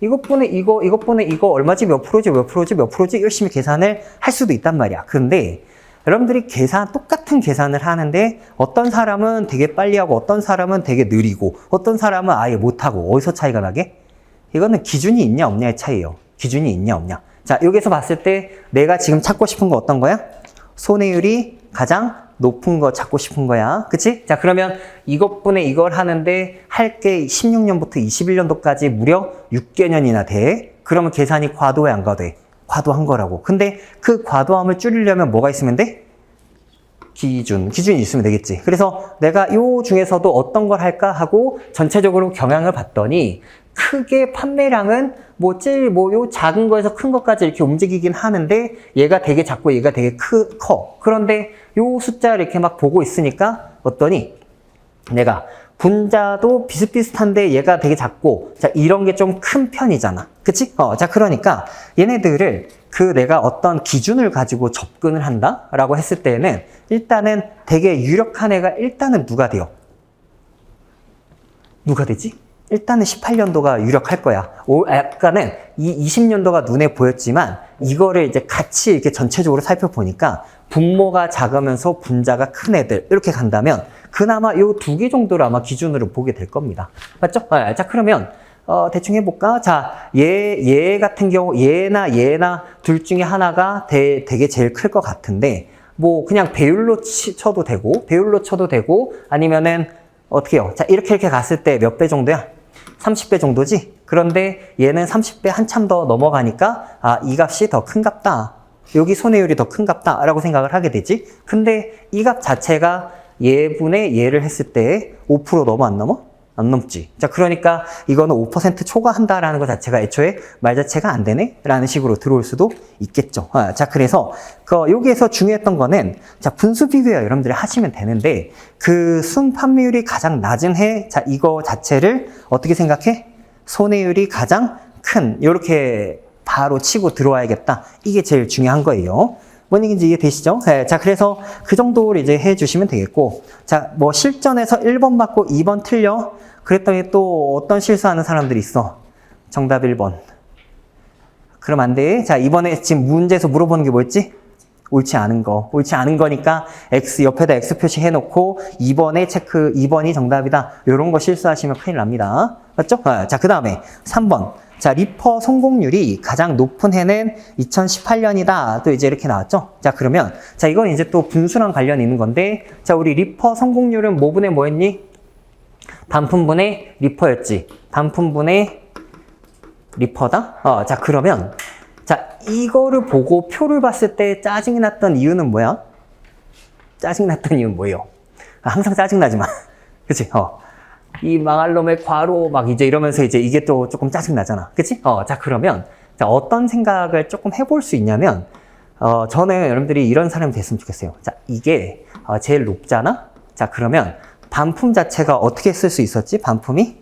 이것분의 이거 얼마지 몇 프로지 열심히 계산을 할 수도 있단 말이야. 근데 여러분들이 똑같은 계산을 하는데 어떤 사람은 되게 빨리 하고 어떤 사람은 되게 느리고 어떤 사람은 아예 못하고 어디서 차이가 나게? 이거는 기준이 있냐 없냐의 차이예요. 기준이 있냐 없냐. 자, 여기서 봤을 때 내가 지금 찾고 싶은 거 어떤 거야? 손해율이 가장 높은 거 찾고 싶은 거야. 그치? 자, 그러면 이것분의 이걸 하는데 할 게 16년부터 21년도까지 무려 6개년이나 돼. 그러면 계산이 과도해 안 과도해? 과도한 거라고. 근데 그 과도함을 줄이려면 뭐가 있으면 돼? 기준이 있으면 되겠지. 그래서 내가 요 중에서도 어떤 걸 할까 하고 전체적으로 경향을 봤더니 크게 판매량은 요 작은 거에서 큰 것까지 이렇게 움직이긴 하는데 얘가 되게 작고 얘가 되게 커. 그런데 요 숫자를 이렇게 막 보고 있으니까 어떠니? 내가 분자도 비슷비슷한데 얘가 되게 작고 자 이런 게 좀 큰 편이잖아. 그치? 자, 그러니까 얘네들을 내가 어떤 기준을 가지고 접근을 한다라고 했을 때는 일단은 되게 유력한 애가 일단은 누가 돼요? 누가 되지? 일단은 18년도가 유력할 거야. 약간은 이 20년도가 눈에 보였지만 이거를 이제 같이 이렇게 전체적으로 살펴보니까 분모가 작으면서 분자가 큰 애들 이렇게 간다면 그나마 요 2개 정도를 아마 기준으로 보게 될 겁니다. 맞죠? 자, 그러면 대충 해볼까? 자, 얘 같은 경우 얘나 둘 중에 하나가 되게 제일 클 것 같은데 뭐 그냥 배율로 쳐도 되고 아니면은 어떻게 해요? 자, 이렇게 갔을 때 몇 배 정도야? 30배 정도지? 그런데 얘는 30배 한참 더 넘어가니까 이 값이 더 큰갑다. 여기 손해율이 더 큰갑다 라고 생각을 하게 되지. 근데 이 값 자체가 얘분의 얘를 했을 때 5% 넘어 안 넘어? 안 넘지. 자, 그러니까 이거는 5% 초과한다라는 것 자체가 애초에 말 자체가 안 되네? 라는 식으로 들어올 수도 있겠죠. 자, 그래서 여기에서 중요했던 거는 자, 분수 비교야 여러분들이 하시면 되는데 그 순 판매율이 가장 낮은 해, 자, 이거 자체를 어떻게 생각해? 손해율이 가장 큰, 요렇게 바로 치고 들어와야겠다. 이게 제일 중요한 거예요. 뭔 얘기인지 이해되시죠? 네, 자, 그래서 그 정도를 이제 해주시면 되겠고, 자, 뭐 실전에서 1번 맞고 2번 틀려? 그랬더니 또 어떤 실수하는 사람들이 있어? 정답 1번. 그럼 안 돼. 자, 이번에 지금 문제에서 물어보는 게 뭐였지? 옳지 않은 거니까 X 옆에다 X 표시 해놓고 2번이 정답이다. 이런 거 실수하시면 큰일 납니다. 맞죠? 자, 그 다음에 3번. 자, 리퍼 성공률이 가장 높은 해는 2018년이다. 또 이제 이렇게 나왔죠? 자, 그러면, 자, 이건 이제 또 분수랑 관련이 있는 건데, 자, 우리 리퍼 성공률은 뭐분의 뭐였니? 단품분의 리퍼였지. 단품분의 리퍼다? 자, 그러면, 자, 이거를 보고 표를 봤을 때 짜증이 났던 이유는 뭐야? 짜증이 났던 이유는 뭐예요? 항상 짜증나지만. 그치? 이 망할 놈의 과로 막 이제 이러면서 이제 이게 또 조금 짜증나잖아. 그치? 자, 그러면 자, 어떤 생각을 조금 해볼 수 있냐면, 저는 여러분들이 이런 사람이 됐으면 좋겠어요. 자, 이게 제일 높잖아? 자, 그러면 반품 자체가 어떻게 쓸 수 있었지? 반품이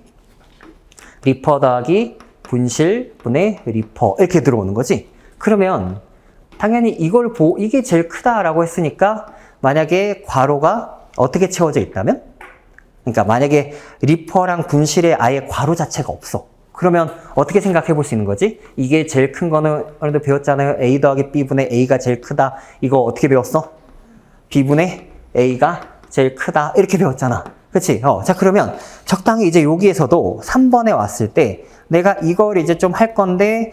리퍼 더하기 분실 분의 리퍼 이렇게 들어오는 거지. 그러면 당연히 이걸 이게 제일 크다라고 했으니까 만약에 괄호가 어떻게 채워져 있다면? 그러니까 만약에 리퍼랑 분실에 아예 괄호 자체가 없어. 그러면 어떻게 생각해 볼 수 있는 거지? 이게 제일 큰 거는 오늘도 배웠잖아요. A 더하기 B분의 A가 제일 크다. 이거 어떻게 배웠어? B분의 A가 제일 크다. 이렇게 배웠잖아. 그치? 자, 그러면 적당히 이제 여기에서도 3번에 왔을 때 내가 이걸 이제 좀 할 건데,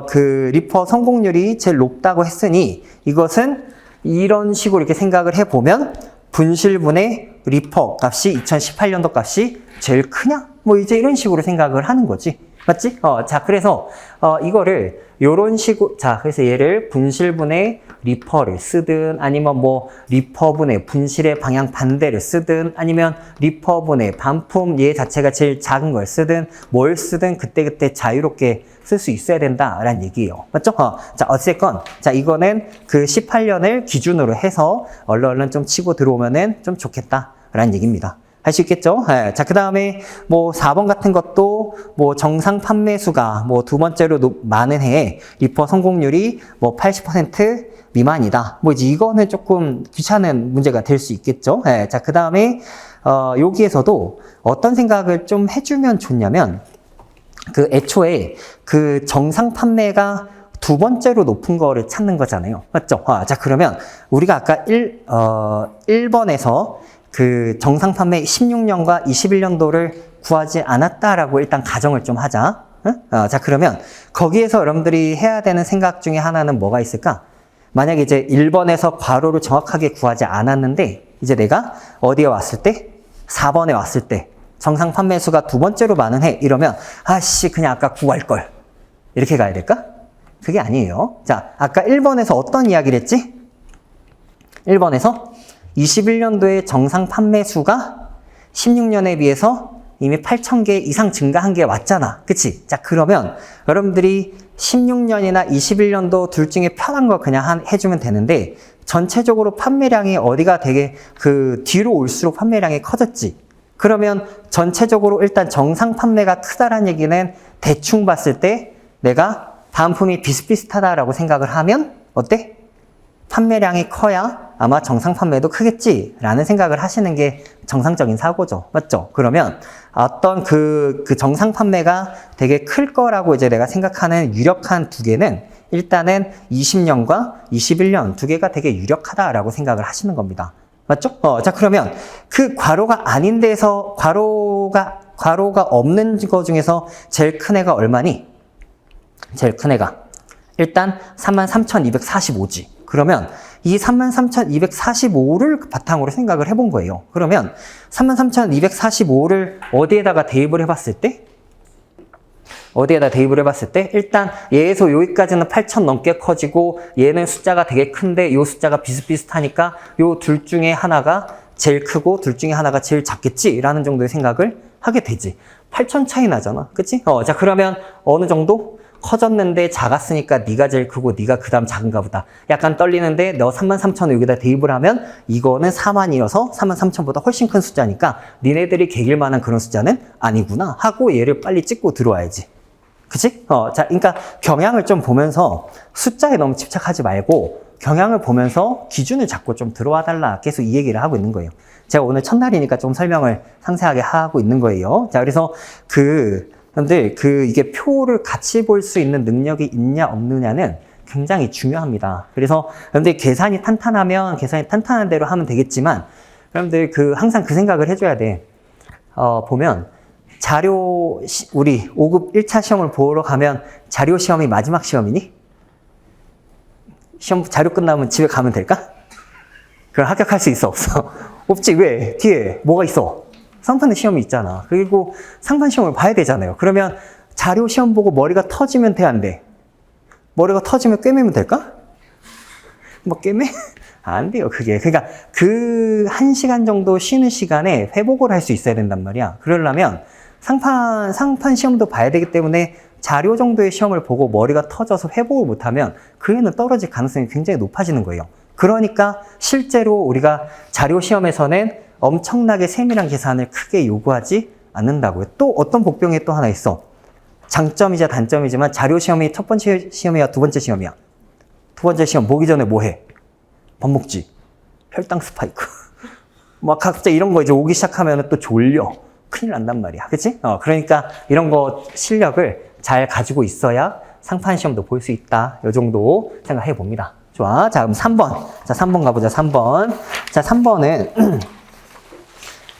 그 리퍼 성공률이 제일 높다고 했으니 이것은 이런 식으로 이렇게 생각을 해보면 분실분의 리퍼 값이 2018년도 값이 제일 크냐? 뭐 이제 이런 식으로 생각을 하는 거지. 맞지? 자, 그래서 이거를 요런 식으로, 자, 그래서 얘를 분실분의 리퍼를 쓰든 아니면 뭐 리퍼분의 분실의 방향 반대를 쓰든 아니면 리퍼분의 반품 얘 자체가 제일 작은 걸 쓰든 뭘 쓰든 그때그때 자유롭게 쓸 수 있어야 된다라는 얘기예요. 맞죠? 자, 어쨌건 자, 이거는 그 18년을 기준으로 해서 얼른 좀 치고 들어오면은 좀 좋겠다라는 얘기입니다. 할 수 있겠죠? 네. 자, 그 다음에 뭐 4번 같은 것도 뭐 정상 판매수가 뭐 두 번째로 많은 해에 리퍼 성공률이 뭐 80% 미만이다. 뭐 이제 이거는 조금 귀찮은 문제가 될 수 있겠죠? 네. 자, 그 다음에 여기에서도 어떤 생각을 좀 해주면 좋냐면 그 애초에 그 정상 판매가 두 번째로 높은 거를 찾는 거잖아요. 맞죠? 자, 그러면 우리가 아까 1번에서 그 정상 판매 16년과 21년도를 구하지 않았다라고 일단 가정을 좀 하자. 응? 자, 그러면 거기에서 여러분들이 해야 되는 생각 중에 하나는 뭐가 있을까? 만약에 이제 1번에서 괄호를 정확하게 구하지 않았는데 이제 내가 어디에 왔을 때? 4번에 왔을 때 정상 판매수가 두 번째로 많은 해 이러면 아씨 그냥 아까 구할 걸 이렇게 가야 될까? 그게 아니에요. 자, 아까 1번에서 어떤 이야기를 했지? 1번에서 21년도에 정상 판매 수가 16년에 비해서 이미 8,000개 이상 증가한 게 왔잖아. 그치? 자, 그러면 여러분들이 16년이나 21년도 둘 중에 편한 거 그냥 해주면 되는데 전체적으로 판매량이 어디가 되게 그 뒤로 올수록 판매량이 커졌지. 그러면 전체적으로 일단 정상 판매가 크다라는 얘기는 대충 봤을 때 내가 반품이 비슷비슷하다라고 생각을 하면 어때? 판매량이 커야 아마 정상 판매도 크겠지라는 생각을 하시는 게 정상적인 사고죠. 맞죠? 그러면 어떤 그 정상 판매가 되게 클 거라고 이제 내가 생각하는 유력한 두 개는 일단은 20년과 21년 두 개가 되게 유력하다라고 생각을 하시는 겁니다. 맞죠? 자, 그러면 그 괄호가 아닌 데서 괄호가 없는 거 중에서 제일 큰 애가 얼마니? 제일 큰 애가 일단 33,245지. 그러면 이 33,245를 바탕으로 생각을 해본 거예요. 그러면 33,245를 어디에다가 대입을 해봤을 때? 어디에다 대입을 해봤을 때? 일단 얘에서 여기까지는 8,000 넘게 커지고 얘는 숫자가 되게 큰데 이 숫자가 비슷비슷하니까 요 둘 중에 하나가 제일 크고 둘 중에 하나가 제일 작겠지라는 정도의 생각을 하게 되지. 8,000 차이 나잖아. 그치? 자, 그러면 어느 정도? 커졌는데 작았으니까 네가 제일 크고 네가 그 다음 작은가 보다. 약간 떨리는데 너 33,000을 여기다 대입을 하면 이거는 4만이어서 33,000보다 훨씬 큰 숫자니까 니네들이 개길 만한 그런 숫자는 아니구나 하고 얘를 빨리 찍고 들어와야지. 그치? 자, 그러니까 경향을 좀 보면서 숫자에 너무 집착하지 말고 경향을 보면서 기준을 잡고 좀 들어와 달라. 계속 이 얘기를 하고 있는 거예요. 제가 오늘 첫날이니까 좀 설명을 상세하게 하고 있는 거예요. 자, 그래서 그런데 이게 표를 같이 볼 수 있는 능력이 있냐 없느냐는 굉장히 중요합니다. 그래서 여러분들 계산이 탄탄하면 계산이 탄탄한 대로 하면 되겠지만 여러분들 항상 그 생각을 해줘야 돼. 보면 자료 우리 5급 1차 시험을 보러 가면 자료 시험이 마지막 시험이니? 시험 자료 끝나면 집에 가면 될까? 그럼 합격할 수 있어 없어? 없지. 왜? 뒤에 뭐가 있어? 상판의 시험이 있잖아. 그리고 상판 시험을 봐야 되잖아요. 그러면 자료 시험 보고 머리가 터지면 돼, 안 돼? 머리가 터지면 꿰매면 될까? 뭐 꿰매? 안 돼요, 그게. 그러니까 그 1시간 정도 쉬는 시간에 회복을 할 수 있어야 된단 말이야. 그러려면 상판 시험도 봐야 되기 때문에 자료 정도의 시험을 보고 머리가 터져서 회복을 못하면 그 애는 떨어질 가능성이 굉장히 높아지는 거예요. 그러니까 실제로 우리가 자료 시험에서는 엄청나게 세밀한 계산을 크게 요구하지 않는다고요. 또 어떤 복병이 또 하나 있어. 장점이자 단점이지만 자료 시험이 첫 번째 시험이야, 두 번째 시험이야. 두 번째 시험 보기 전에 뭐 해? 밥 먹지. 혈당 스파이크. 막 각자 이런 거 이제 오기 시작하면 또 졸려. 큰일 난단 말이야. 그치? 그러니까 이런 거 실력을 잘 가지고 있어야 상판 시험도 볼 수 있다. 요 정도 생각해 봅니다. 좋아. 자, 그럼 3번. 자, 3번 가보자. 3번. 자, 3번은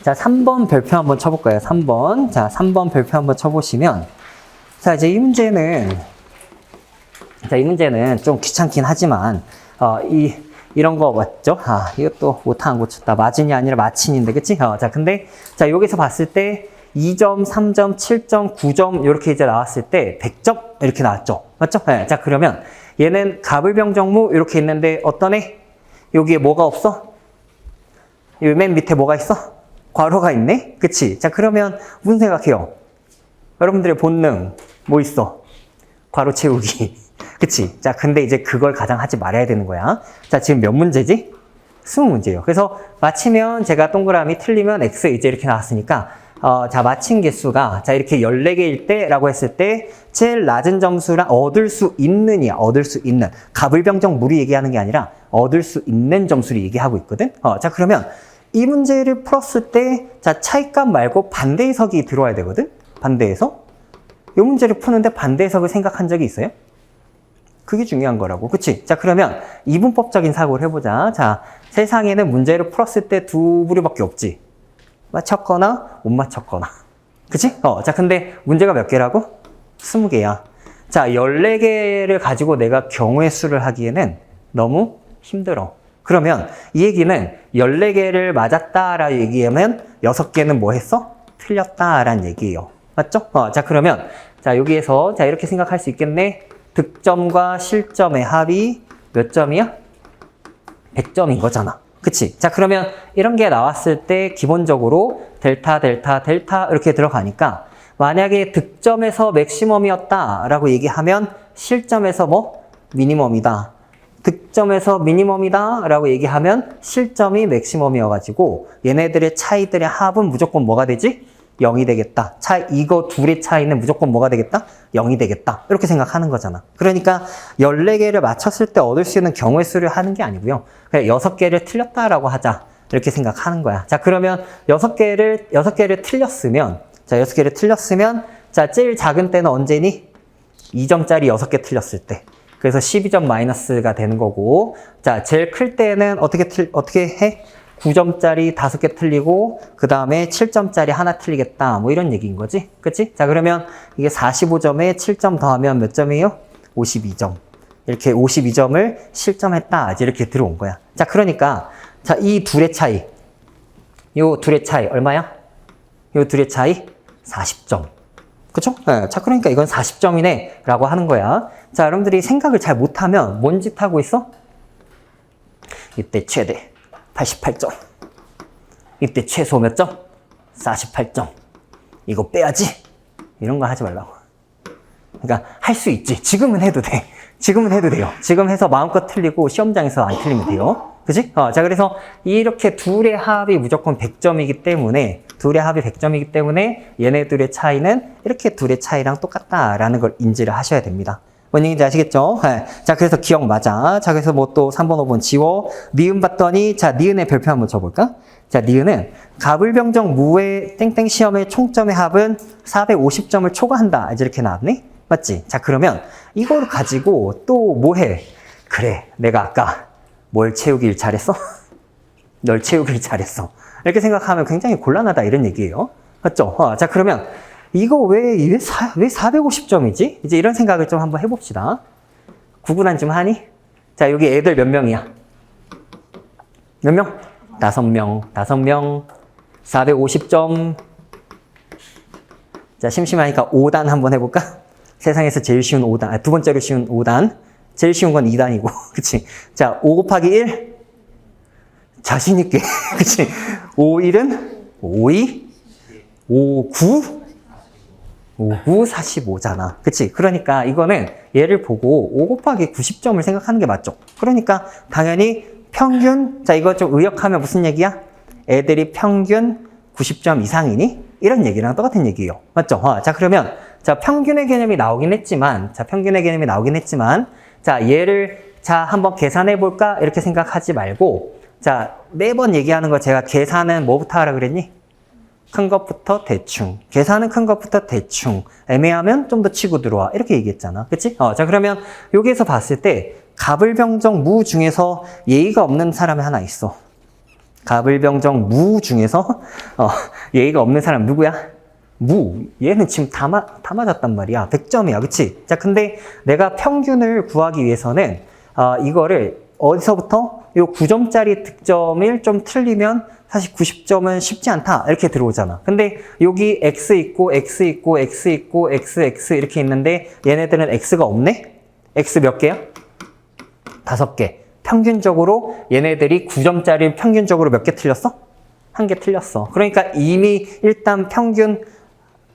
자, 3번 별표 한번 쳐볼까요? 3번. 자, 3번 별표 한번 쳐보시면 자, 이제 이 문제는 좀 귀찮긴 하지만 이런 거 맞죠? 이것도 오타 안 고쳤다. 마진이 아니라 마친인데, 그치? 자, 근데, 자, 여기서 봤을 때 2점, 3점, 7점, 9점, 이렇게 이제 나왔을 때 100점? 이렇게 나왔죠? 맞죠? 네. 자, 그러면 얘는 가불병정무 이렇게 있는데 어떤 애? 여기에 뭐가 없어? 여기 맨 밑에 뭐가 있어? 괄호가 있네? 그치? 자, 그러면 무슨 생각해요? 여러분들의 본능, 뭐 있어? 괄호 채우기. 그치? 자, 근데 이제 그걸 가장 하지 말아야 되는 거야. 자, 지금 몇 문제지? 20문제예요. 그래서 맞히면 제가 동그라미, 틀리면 X 이제 이렇게 나왔으니까 자, 맞힌 개수가 자, 이렇게 14개일 때라고 했을 때 제일 낮은 점수랑 얻을 수 있는이야. 얻을 수 있는. 가불병정 무리 얘기하는 게 아니라 얻을 수 있는 점수를 얘기하고 있거든. 자, 그러면 이 문제를 풀었을 때 자, 차이값 말고 반대 해석이 들어와야 되거든. 반대 해석. 이 문제를 푸는데 반대 해석을 생각한 적이 있어요? 그게 중요한 거라고. 그치? 자, 그러면 이분법적인 사고를 해보자. 자, 세상에는 문제를 풀었을 때 두 부류밖에 없지. 맞췄거나 못 맞췄거나. 그치? 자, 근데 문제가 몇 개라고? 20개야. 자, 14개를 가지고 내가 경우의 수를 하기에는 너무 힘들어. 그러면 이 얘기는 14개를 맞았다라고 얘기하면 6개는 뭐 했어? 틀렸다라는 얘기예요. 맞죠? 자, 그러면 자, 여기에서 자, 이렇게 생각할 수 있겠네. 득점과 실점의 합이 몇 점이야? 100점인 거잖아. 그치? 자, 그러면 이런 게 나왔을 때 기본적으로 델타, 델타, 델타 이렇게 들어가니까 만약에 득점에서 맥시멈이었다라고 얘기하면 실점에서 뭐? 미니멈이다. 득점에서 미니멈이다라고 얘기하면 실점이 맥시멈이어가지고 얘네들의 차이들의 합은 무조건 뭐가 되지? 0이 되겠다. 이거 둘의 차이는 무조건 뭐가 되겠다? 0이 되겠다. 이렇게 생각하는 거잖아. 그러니까 14개를 맞췄을 때 얻을 수 있는 경우의 수를 하는 게 아니고요. 그냥 6개를 틀렸다라고 하자. 이렇게 생각하는 거야. 자, 그러면 6개를 틀렸으면, 자, 6개를 틀렸으면, 자, 제일 작은 때는 언제니? 2점짜리 6개 틀렸을 때. 그래서 12점 마이너스가 되는 거고, 자, 제일 클 때는 어떻게 해? 9점짜리 5개 틀리고 그 다음에 7점짜리 하나 틀리겠다. 뭐 이런 얘기인 거지. 그치? 자, 그러면 이게 45점에 7점 더하면 몇 점이에요? 52점. 이렇게 52점을 실점했다. 이렇게 들어온 거야. 자, 그러니까 자, 이 둘의 차이. 요 둘의 차이 얼마야? 요 둘의 차이 40점. 그쵸? 네. 자, 그러니까 이건 40점이네 라고 하는 거야. 자, 여러분들이 생각을 잘 못하면 뭔 짓 하고 있어? 이때 최대 88점. 이때 최소 몇 점? 48점. 이거 빼야지. 이런 거 하지 말라고. 그러니까 할 수 있지. 지금은 해도 돼. 지금은 해도 돼요. 지금 해서 마음껏 틀리고 시험장에서 안 틀리면 돼요. 그치? 자, 그래서 이렇게 둘의 합이 무조건 100점이기 때문에 얘네들의 차이는 이렇게 둘의 차이랑 똑같다라는 걸 인지를 하셔야 됩니다. 뭔 얘기인지 아시겠죠? 네. 자, 그래서 기억 맞아. 자, 그래서 뭐 또 3번, 5번 지워. 니은 봤더니, 자, 니은의 별표 한번 쳐볼까? 자, 니은은 가불병정 무의 땡땡 시험의 총점의 합은 450점을 초과한다. 이렇게 나왔네? 맞지? 자, 그러면 이걸 가지고 또 뭐 해? 그래, 내가 아까 뭘 채우길 잘했어? 널 채우길 잘했어. 이렇게 생각하면 굉장히 곤란하다. 이런 얘기예요. 맞죠? 자, 그러면 이거 왜 450점이지? 이제 이런 생각을 좀 한번 해봅시다. 구분한 좀 하니? 자, 여기 애들 몇 명이야? 몇 명? 5명. 450점. 자, 심심하니까 5단 한번 해볼까? 세상에서 제일 쉬운 5단. 두 번째로 쉬운 5단. 제일 쉬운 건 2단이고. 그치? 자, 5 곱하기 1. 자신있게. 그치? 5, 1은 5, 2, 5, 9. 5, 9, 45잖아. 그치? 그러니까 이거는 얘를 보고 5 곱하기 90점을 생각하는 게 맞죠? 그러니까 당연히 평균, 자, 이거 좀 의역하면 무슨 얘기야? 애들이 평균 90점 이상이니? 이런 얘기랑 똑같은 얘기예요. 맞죠? 자, 그러면, 자, 평균의 개념이 나오긴 했지만, 자, 얘를, 자, 한번 계산해 볼까? 이렇게 생각하지 말고, 자, 매번 얘기하는 거 제가 계산은 뭐부터 하라 그랬니? 큰 것부터 대충. 계산은 큰 것부터 대충. 애매하면 좀 더 치고 들어와. 이렇게 얘기했잖아. 그치? 자, 그러면 여기에서 봤을 때 갑을병정 무 중에서 예의가 없는 사람이 하나 있어. 갑을병정 무 중에서 예의가 없는 사람 누구야? 무. 얘는 지금 다 맞았단 말이야. 100점이야. 그치? 자, 근데 내가 평균을 구하기 위해서는 이거를 어디서부터? 요 9점짜리 득점을 좀 틀리면 사실 90점은 쉽지 않다. 이렇게 들어오잖아. 근데 여기 X 있고, X 있고, X 있고, X, X 이렇게 있는데 얘네들은 X가 없네? X 몇 개야? 5개. 평균적으로 얘네들이 9점짜리 평균적으로 몇 개 틀렸어? 1개 틀렸어. 그러니까 이미 일단 평균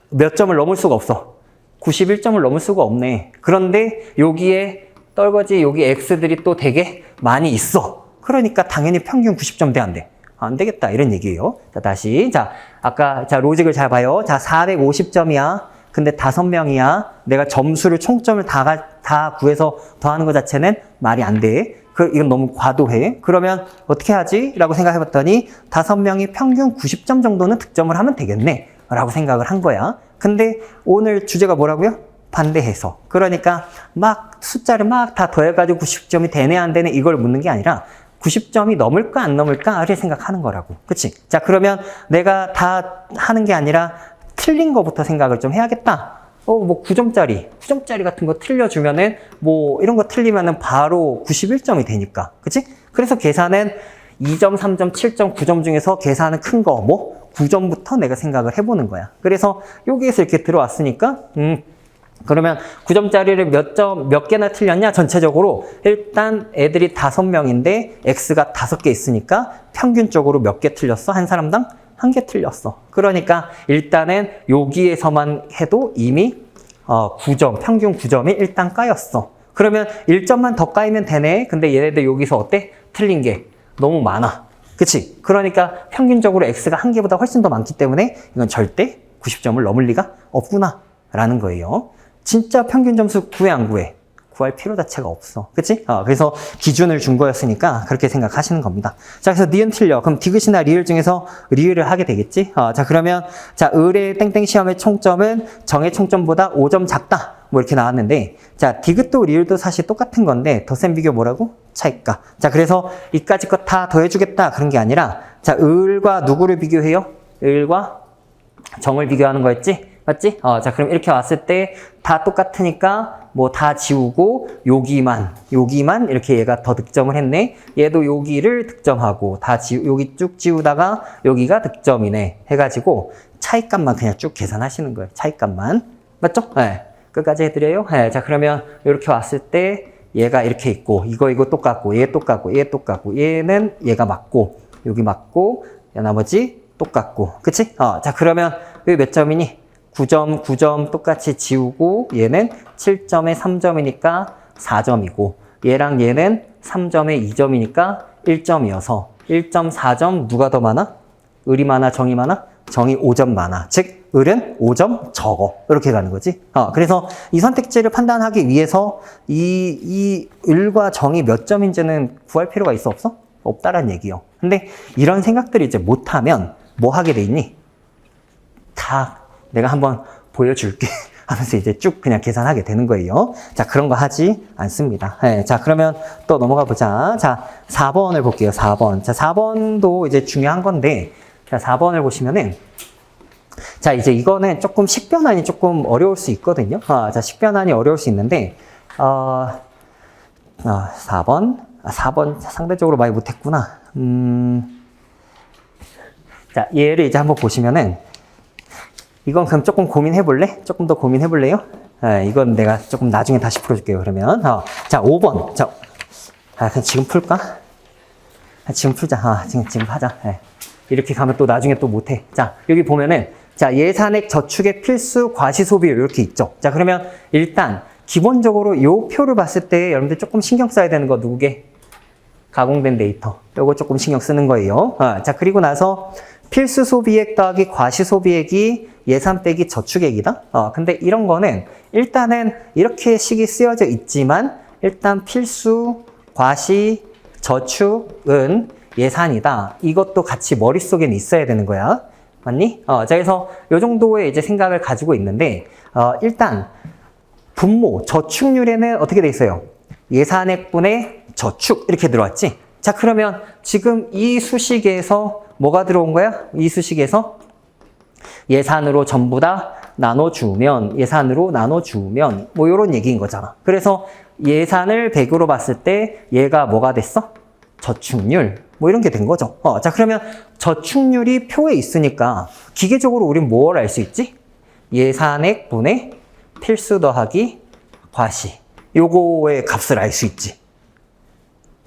몇 점을 넘을 수가 없어. 91점을 넘을 수가 없네. 그런데 여기에 떨거지 여기 X들이 또 되게 많이 있어. 그러니까 당연히 평균 90점 돼, 안 돼? 안 되겠다. 이런 얘기예요. 자, 다시. 자, 아까, 자, 로직을 잘 봐요. 자, 450점이야. 근데 5명이야. 내가 점수를, 총점을 다 구해서 더하는 것 자체는 말이 안 돼. 이건 너무 과도해. 그러면 어떻게 하지? 라고 생각해 봤더니 5명이 평균 90점 정도는 득점을 하면 되겠네. 라고 생각을 한 거야. 근데 오늘 주제가 뭐라고요? 반대해서. 그러니까 막 숫자를 막 다 더해가지고 90점이 되네 안 되네 이걸 묻는 게 아니라 90점이 넘을까 안 넘을까를 생각하는 거라고. 그치? 자, 그러면 내가 다 하는 게 아니라 틀린 거부터 생각을 좀 해야겠다. 뭐 9점짜리 같은 거 틀려주면은 뭐 이런 거 틀리면은 바로 91점이 되니까. 그치? 그래서 계산은 2점, 3점, 7점, 9점 중에서 계산은 큰 거, 뭐 9점부터 내가 생각을 해보는 거야. 그래서 여기에서 이렇게 들어왔으니까, 그러면 9점짜리를 몇 개나 틀렸냐? 전체적으로 일단 애들이 5명인데 X가 5개 있으니까 평균적으로 몇 개 틀렸어? 한 사람당 1개 틀렸어. 그러니까 일단은 여기에서만 해도 이미 9점, 평균 9점이 일단 까였어. 그러면 1점만 더 까이면 되네. 근데 얘네들 여기서 어때? 틀린 게 너무 많아. 그치? 그러니까 평균적으로 X가 1개보다 훨씬 더 많기 때문에 이건 절대 90점을 넘을 리가 없구나 라는 거예요. 진짜 평균 점수 구해 안 구해? 구할 필요 자체가 없어. 그치? 그래서 기준을 준 거였으니까 그렇게 생각하시는 겁니다. 자, 그래서 니은 틀려. 그럼 디귿이나 리을 중에서 리을을 하게 되겠지? 자, 그러면, 자, 을의 땡땡 시험의 총점은 정의 총점보다 5점 작다. 뭐 이렇게 나왔는데, 자, 디귿도 리을도 사실 똑같은 건데, 덧셈 비교 뭐라고? 차이가. 자, 그래서 이까지 거 다 더해주겠다. 그런 게 아니라, 자, 을과 누구를 비교해요? 을과 정을 비교하는 거였지? 맞지? 자, 그럼 이렇게 왔을 때 다 똑같으니까 뭐 다 지우고 여기만 이렇게 얘가 더 득점을 했네. 얘도 여기를 득점하고 여기 쭉 지우다가 여기가 득점이네 해가지고 차이값만 그냥 쭉 계산하시는 거예요. 차이값만. 맞죠? 네. 끝까지 해드려요. 네. 자, 그러면 이렇게 왔을 때 얘가 이렇게 있고 이거 똑같고 얘 똑같고 얘는 얘가 맞고 여기 맞고 나머지 똑같고. 그치? 자, 그러면 여기 몇 점이니? 9점 똑같이 지우고 얘는 7점에 3점이니까 4점이고 얘랑 얘는 3점에 2점이니까 1점이어서 1.4점 누가 더 많아? 을이 많아? 정이 많아? 정이 5점 많아. 즉 을은 5점 적어. 이렇게 가는 거지. 그래서 이 선택지를 판단하기 위해서 이 을과 정이 몇 점인지는 구할 필요가 있어 없어? 없다란 얘기요. 근데 이런 생각들을 이제 못하면 뭐 하게 돼 있니? 다 내가 한번 보여줄게 하면서 이제 쭉 그냥 계산하게 되는 거예요. 자, 그런 거 하지 않습니다. 네, 자, 그러면 또 넘어가 보자. 자, 4번을 볼게요. 4번. 자, 4번도 이제 중요한 건데, 자, 4번을 보시면은, 자, 이제 이거는 조금 식변환이 조금 어려울 수 있거든요. 자, 식변환이 어려울 수 있는데, 4번 상대적으로 많이 못했구나. 자, 얘를 이제 한번 보시면은, 이건 그럼 조금 고민해 볼래? 조금 더 고민해 볼래요? 이건 내가 조금 나중에 다시 풀어줄게요. 그러면 자 5번. 자, 그냥 지금 풀까? 지금 풀자. 지금 하자. 이렇게 가면 또 나중에 또 못해. 자, 여기 보면은 자 예산액 저축액 필수 과시소비율 이렇게 있죠. 자 그러면 일단 기본적으로 요 표를 봤을 때 여러분들 조금 신경 써야 되는 거 누구게? 가공된 데이터. 요거 조금 신경 쓰는 거예요. 자 그리고 나서 필수 소비액 더하기 과시 소비액이 예산 빼기 저축액이다. 근데 이런 거는 일단은 이렇게 식이 쓰여져 있지만 일단 필수, 과시, 저축은 예산이다. 이것도 같이 머릿속에는 있어야 되는 거야. 맞니? 자 그래서 요 정도의 이제 생각을 가지고 있는데 일단 분모, 저축률에는 어떻게 돼 있어요? 예산액분의 저축 이렇게 들어왔지? 자 그러면 지금 이 수식에서 뭐가 들어온 거야? 이 수식에서 예산으로 전부 다 나눠주면 예산으로 나눠주면 뭐 이런 얘기인 거잖아. 그래서 예산을 100으로 봤을 때 얘가 뭐가 됐어? 저축률 뭐 이런 게 된 거죠. 자 그러면 저축률이 표에 있으니까 기계적으로 우린 뭘 알 수 있지? 예산액 분의 필수 더하기 과시 요거의 값을 알 수 있지.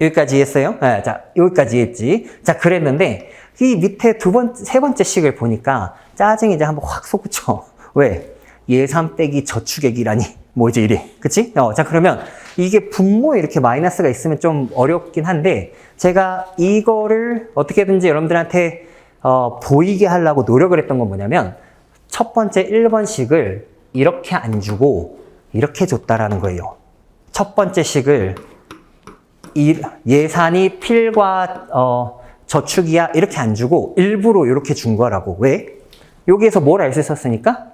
여기까지 했어요? 자, 여기까지 했지. 자, 그랬는데 이 밑에 세 번째 식을 보니까 짜증이 이제 한번 확 솟구쳐. 왜? 예산 빼기 저축액이라니. 뭐 이제 이래. 그치? 자, 그러면 이게 분모에 이렇게 마이너스가 있으면 좀 어렵긴 한데 제가 이거를 어떻게든지 여러분들한테 보이게 하려고 노력을 했던 건 뭐냐면 첫 번째 1번식을 이렇게 안 주고 이렇게 줬다라는 거예요. 첫 번째 식을 예산이 필과 저축이야 이렇게 안 주고 일부러 이렇게 준 거라고. 왜? 여기에서 뭘 알 수 있었으니까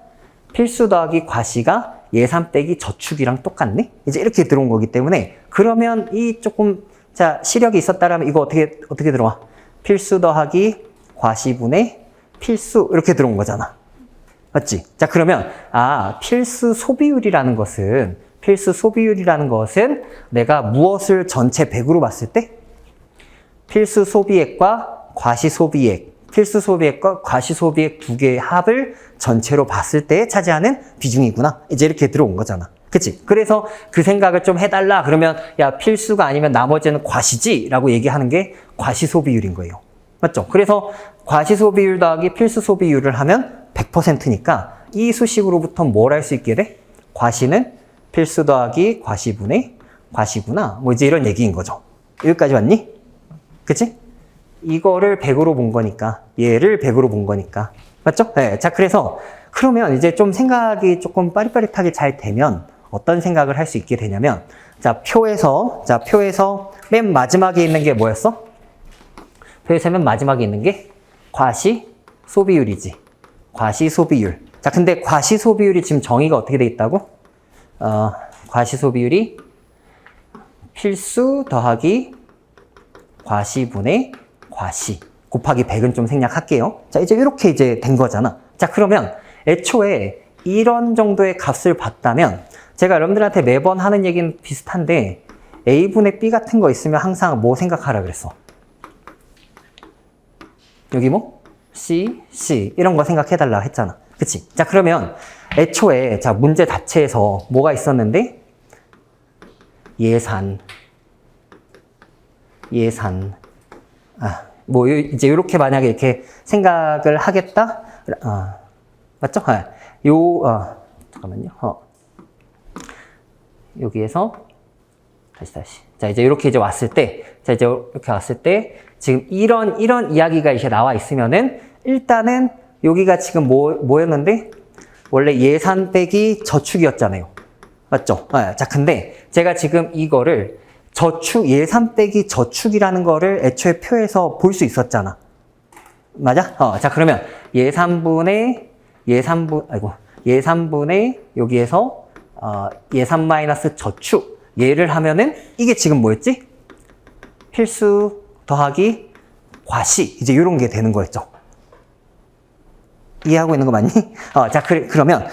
필수 더하기 과시가 예산 빼기 저축이랑 똑같네? 이제 이렇게 들어온 거기 때문에 그러면 이 조금 자 시력이 있었다라면 이거 어떻게 들어와? 필수 더하기 과시분의 필수 이렇게 들어온 거잖아. 맞지? 자 그러면 필수 소비율이라는 것은 내가 무엇을 전체 100으로 봤을 때 필수 소비액과 과시 소비액 필수 소비액과 과시 소비액 두 개의 합을 전체로 봤을 때 차지하는 비중이구나. 이제 이렇게 들어온 거잖아. 그치? 그래서 그 생각을 좀 해달라. 그러면 야 필수가 아니면 나머지는 과시지? 라고 얘기하는 게 과시 소비율인 거예요. 맞죠? 그래서 과시 소비율 더하기 필수 소비율을 하면 100%니까 이 수식으로부터 뭘 할 수 있게 돼? 과시는 필수 더하기 과시분의 과시구나. 뭐 이제 이런 얘기인 거죠. 여기까지 왔니? 그치? 이거를 100으로 본 거니까 얘를 100으로 본 거니까 맞죠? 네. 자 그래서 그러면 이제 좀 생각이 조금 빠릿빠릿하게 잘 되면 어떤 생각을 할 수 있게 되냐면 자 표에서 맨 마지막에 있는 게 뭐였어? 표에서 맨 마지막에 있는 게 과시 소비율이지. 과시 소비율. 자 근데 과시 소비율이 지금 정의가 어떻게 돼 있다고? 과시 소비율이 필수 더하기 과시분의 과시 곱하기 100은 좀 생략할게요. 자, 이제 이렇게 이제 된 거잖아. 자, 그러면 애초에 이런 정도의 값을 봤다면 제가 여러분들한테 매번 하는 얘기는 비슷한데 A분의 B 같은 거 있으면 항상 뭐 생각하라 그랬어? 여기 뭐? C 이런 거 생각해달라 했잖아. 그치? 자, 그러면 애초에 자 문제 자체에서 뭐가 있었는데 예산 뭐 이제 이렇게 만약에 이렇게 생각을 하겠다 맞죠? 잠깐만요. 여기에서 다시 자 이제 이렇게 이제 왔을 때 지금 이런 이야기가 이제 나와 있으면은 일단은 여기가 지금 뭐였는데 원래 예산 빼기 저축이었잖아요. 맞죠? 자 근데 제가 지금 이거를 예산 빼기 저축이라는 거를 애초에 표에서 볼 수 있었잖아. 맞아? 자, 그러면 예산분의 여기에서 예산 마이너스 저축 얘를 하면은 이게 지금 뭐였지? 필수 더하기 과시 이제 이런 게 되는 거였죠. 이해하고 있는 거 맞니? 자, 그러면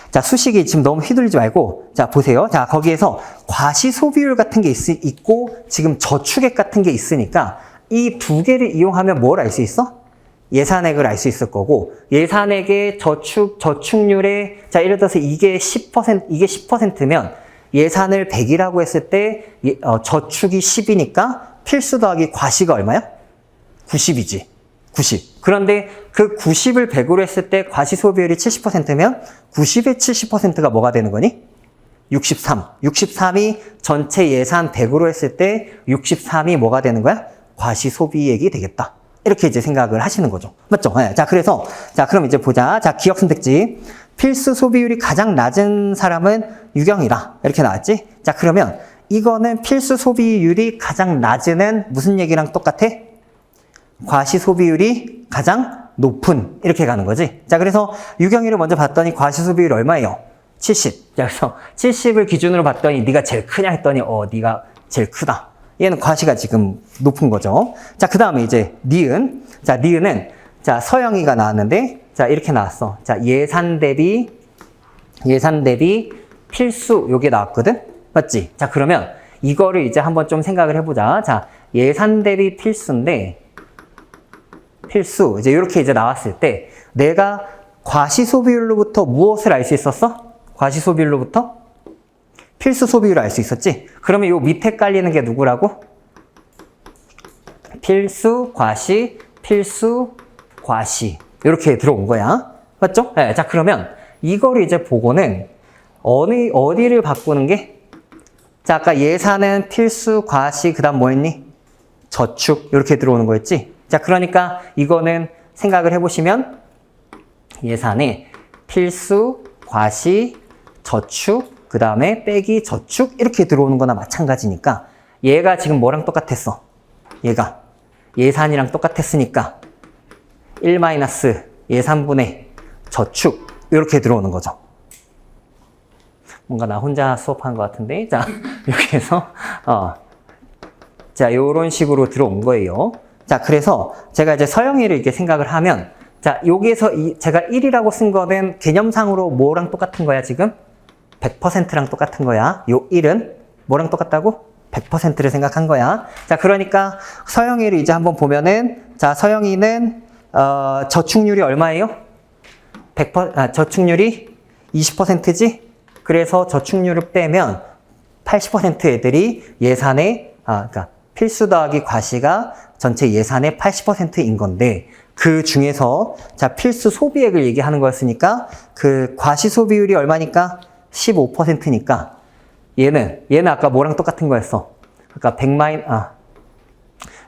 자, 수식이 지금 너무 휘둘리지 말고, 자, 보세요. 자, 거기에서 과시 소비율 같은 게 있고, 지금 저축액 같은 게 있으니까, 이 두 개를 이용하면 뭘 알 수 있어? 예산액을 알 수 있을 거고, 예산액의 저축률에, 자, 예를 들어서 이게 10%면 예산을 100이라고 했을 때, 저축이 10이니까 필수 더하기 과시가 얼마야? 90이지. 90. 그런데 그 90을 100으로 했을 때 과시 소비율이 70%면 90의 70%가 뭐가 되는 거니? 63. 63이 전체 예산 100으로 했을 때 63이 뭐가 되는 거야? 과시 소비액이 되겠다. 이렇게 이제 생각을 하시는 거죠. 맞죠? 네. 자, 그래서, 자, 그럼 이제 보자. 자, 기억 선택지. 필수 소비율이 가장 낮은 사람은 유경이다. 이렇게 나왔지? 자, 그러면 이거는 필수 소비율이 가장 낮은 무슨 얘기랑 똑같아? 과시 소비율이 가장 높은. 이렇게 가는 거지. 자, 그래서 유경이를 먼저 봤더니 과시 소비율 얼마예요? 70. 자, 그래서 70을 기준으로 봤더니 네가 제일 크냐 했더니 네가 제일 크다. 얘는 과시가 지금 높은 거죠. 자, 그 다음에 이제 니은. 자, 니은은 자, 서영이가 나왔는데 자, 이렇게 나왔어. 자, 예산 대비 필수 요게 나왔거든. 맞지? 자, 그러면 이거를 이제 한번 좀 생각을 해보자. 자, 예산 대비 필수인데 필수 이제 이렇게 이제 나왔을 때 내가 과시 소비율로부터 무엇을 알 수 있었어? 과시 소비율로부터 필수 소비율을 알 수 있었지? 그러면 요 밑에 깔리는 게 누구라고? 필수, 과시, 이렇게 들어온 거야. 맞죠? 네, 자, 그러면 이거를 이제 보고는 어디를 바꾸는 게? 자, 아까 예산은 필수, 과시, 그 다음 뭐 했니? 저축, 이렇게 들어오는 거였지? 자, 그러니까 이거는 생각을 해보시면 예산에 필수, 과시, 저축, 그 다음에 빼기 저축 이렇게 들어오는 거나 마찬가지니까 얘가 지금 뭐랑 똑같았어? 얘가 예산이랑 똑같았으니까 1 예산분의 저축 이렇게 들어오는 거죠. 뭔가 나 혼자 수업한 것 같은데 자 이렇게 해서 자 요런 식으로 들어온 거예요. 자 그래서 제가 이제 서영이를 이렇게 생각을 하면 자 여기에서 제가 1이라고 쓴 거는 개념상으로 뭐랑 똑같은 거야 지금? 100%랑 똑같은 거야. 요 1은 뭐랑 똑같다고? 100%를 생각한 거야. 자, 그러니까 서영이를 이제 한번 보면은 자, 서영이는 저축률이 얼마예요? 저축률이 20%지? 그래서 저축률을 빼면 80% 애들이 예산의 그러니까 필수 더하기 과시가 전체 예산의 80%인 건데 그 중에서 자, 필수 소비액을 얘기하는 거였으니까 그 과시 소비율이 얼마니까? 15%니까 얘는 아까 뭐랑 똑같은 거였어? 그러니까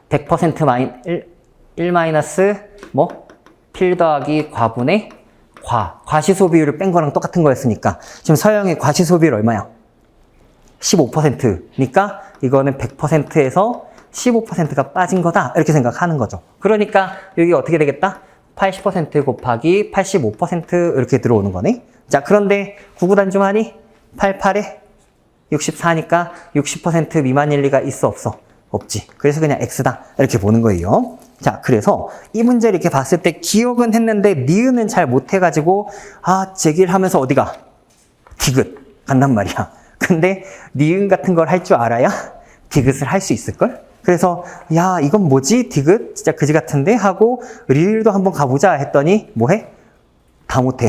100% 1 마이너스 뭐? 필 더하기 과분의 과시 소비율을 뺀 거랑 똑같은 거였으니까 지금 서영의 과시 소비율 얼마야? 15%니까 이거는 100%에서 15%가 빠진 거다 이렇게 생각하는 거죠. 그러니까 여기 어떻게 되겠다? 80% 곱하기 85% 이렇게 들어오는 거네. 자, 그런데 구구단중하니 88에 64니까 60% 미만일 리가 있어 없어? 없지. 그래서 그냥 X다 이렇게 보는 거예요. 자, 그래서 이 문제를 이렇게 봤을 때 기억은 했는데 니은은 잘 못해가지고 제기를 하면서 어디가? 디귿 간단 말이야. 근데 니은 같은 걸 할 줄 알아야 디귿을 할 수 있을걸? 그래서 야 이건 뭐지? 디귿? 진짜 그지 같은데? 하고 리을도 한번 가보자 했더니 뭐해? 다 못해.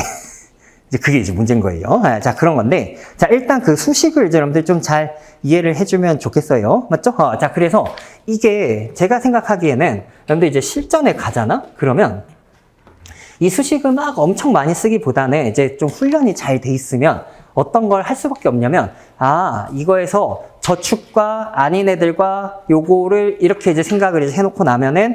이제 그게 이제 문제인 거예요. 자, 그런 건데. 자, 일단 그 수식을 이제 여러분들 좀 잘 이해를 해주면 좋겠어요. 맞죠? 자, 그래서 이게 제가 생각하기에는 여러분들 이제 실전에 가잖아? 그러면 이 수식을 막 엄청 많이 쓰기보다는 이제 좀 훈련이 잘 돼 있으면 어떤 걸 할 수밖에 없냐면 이거에서 저축과 아닌 애들과 요거를 이렇게 이제 생각을 이제 해놓고 나면은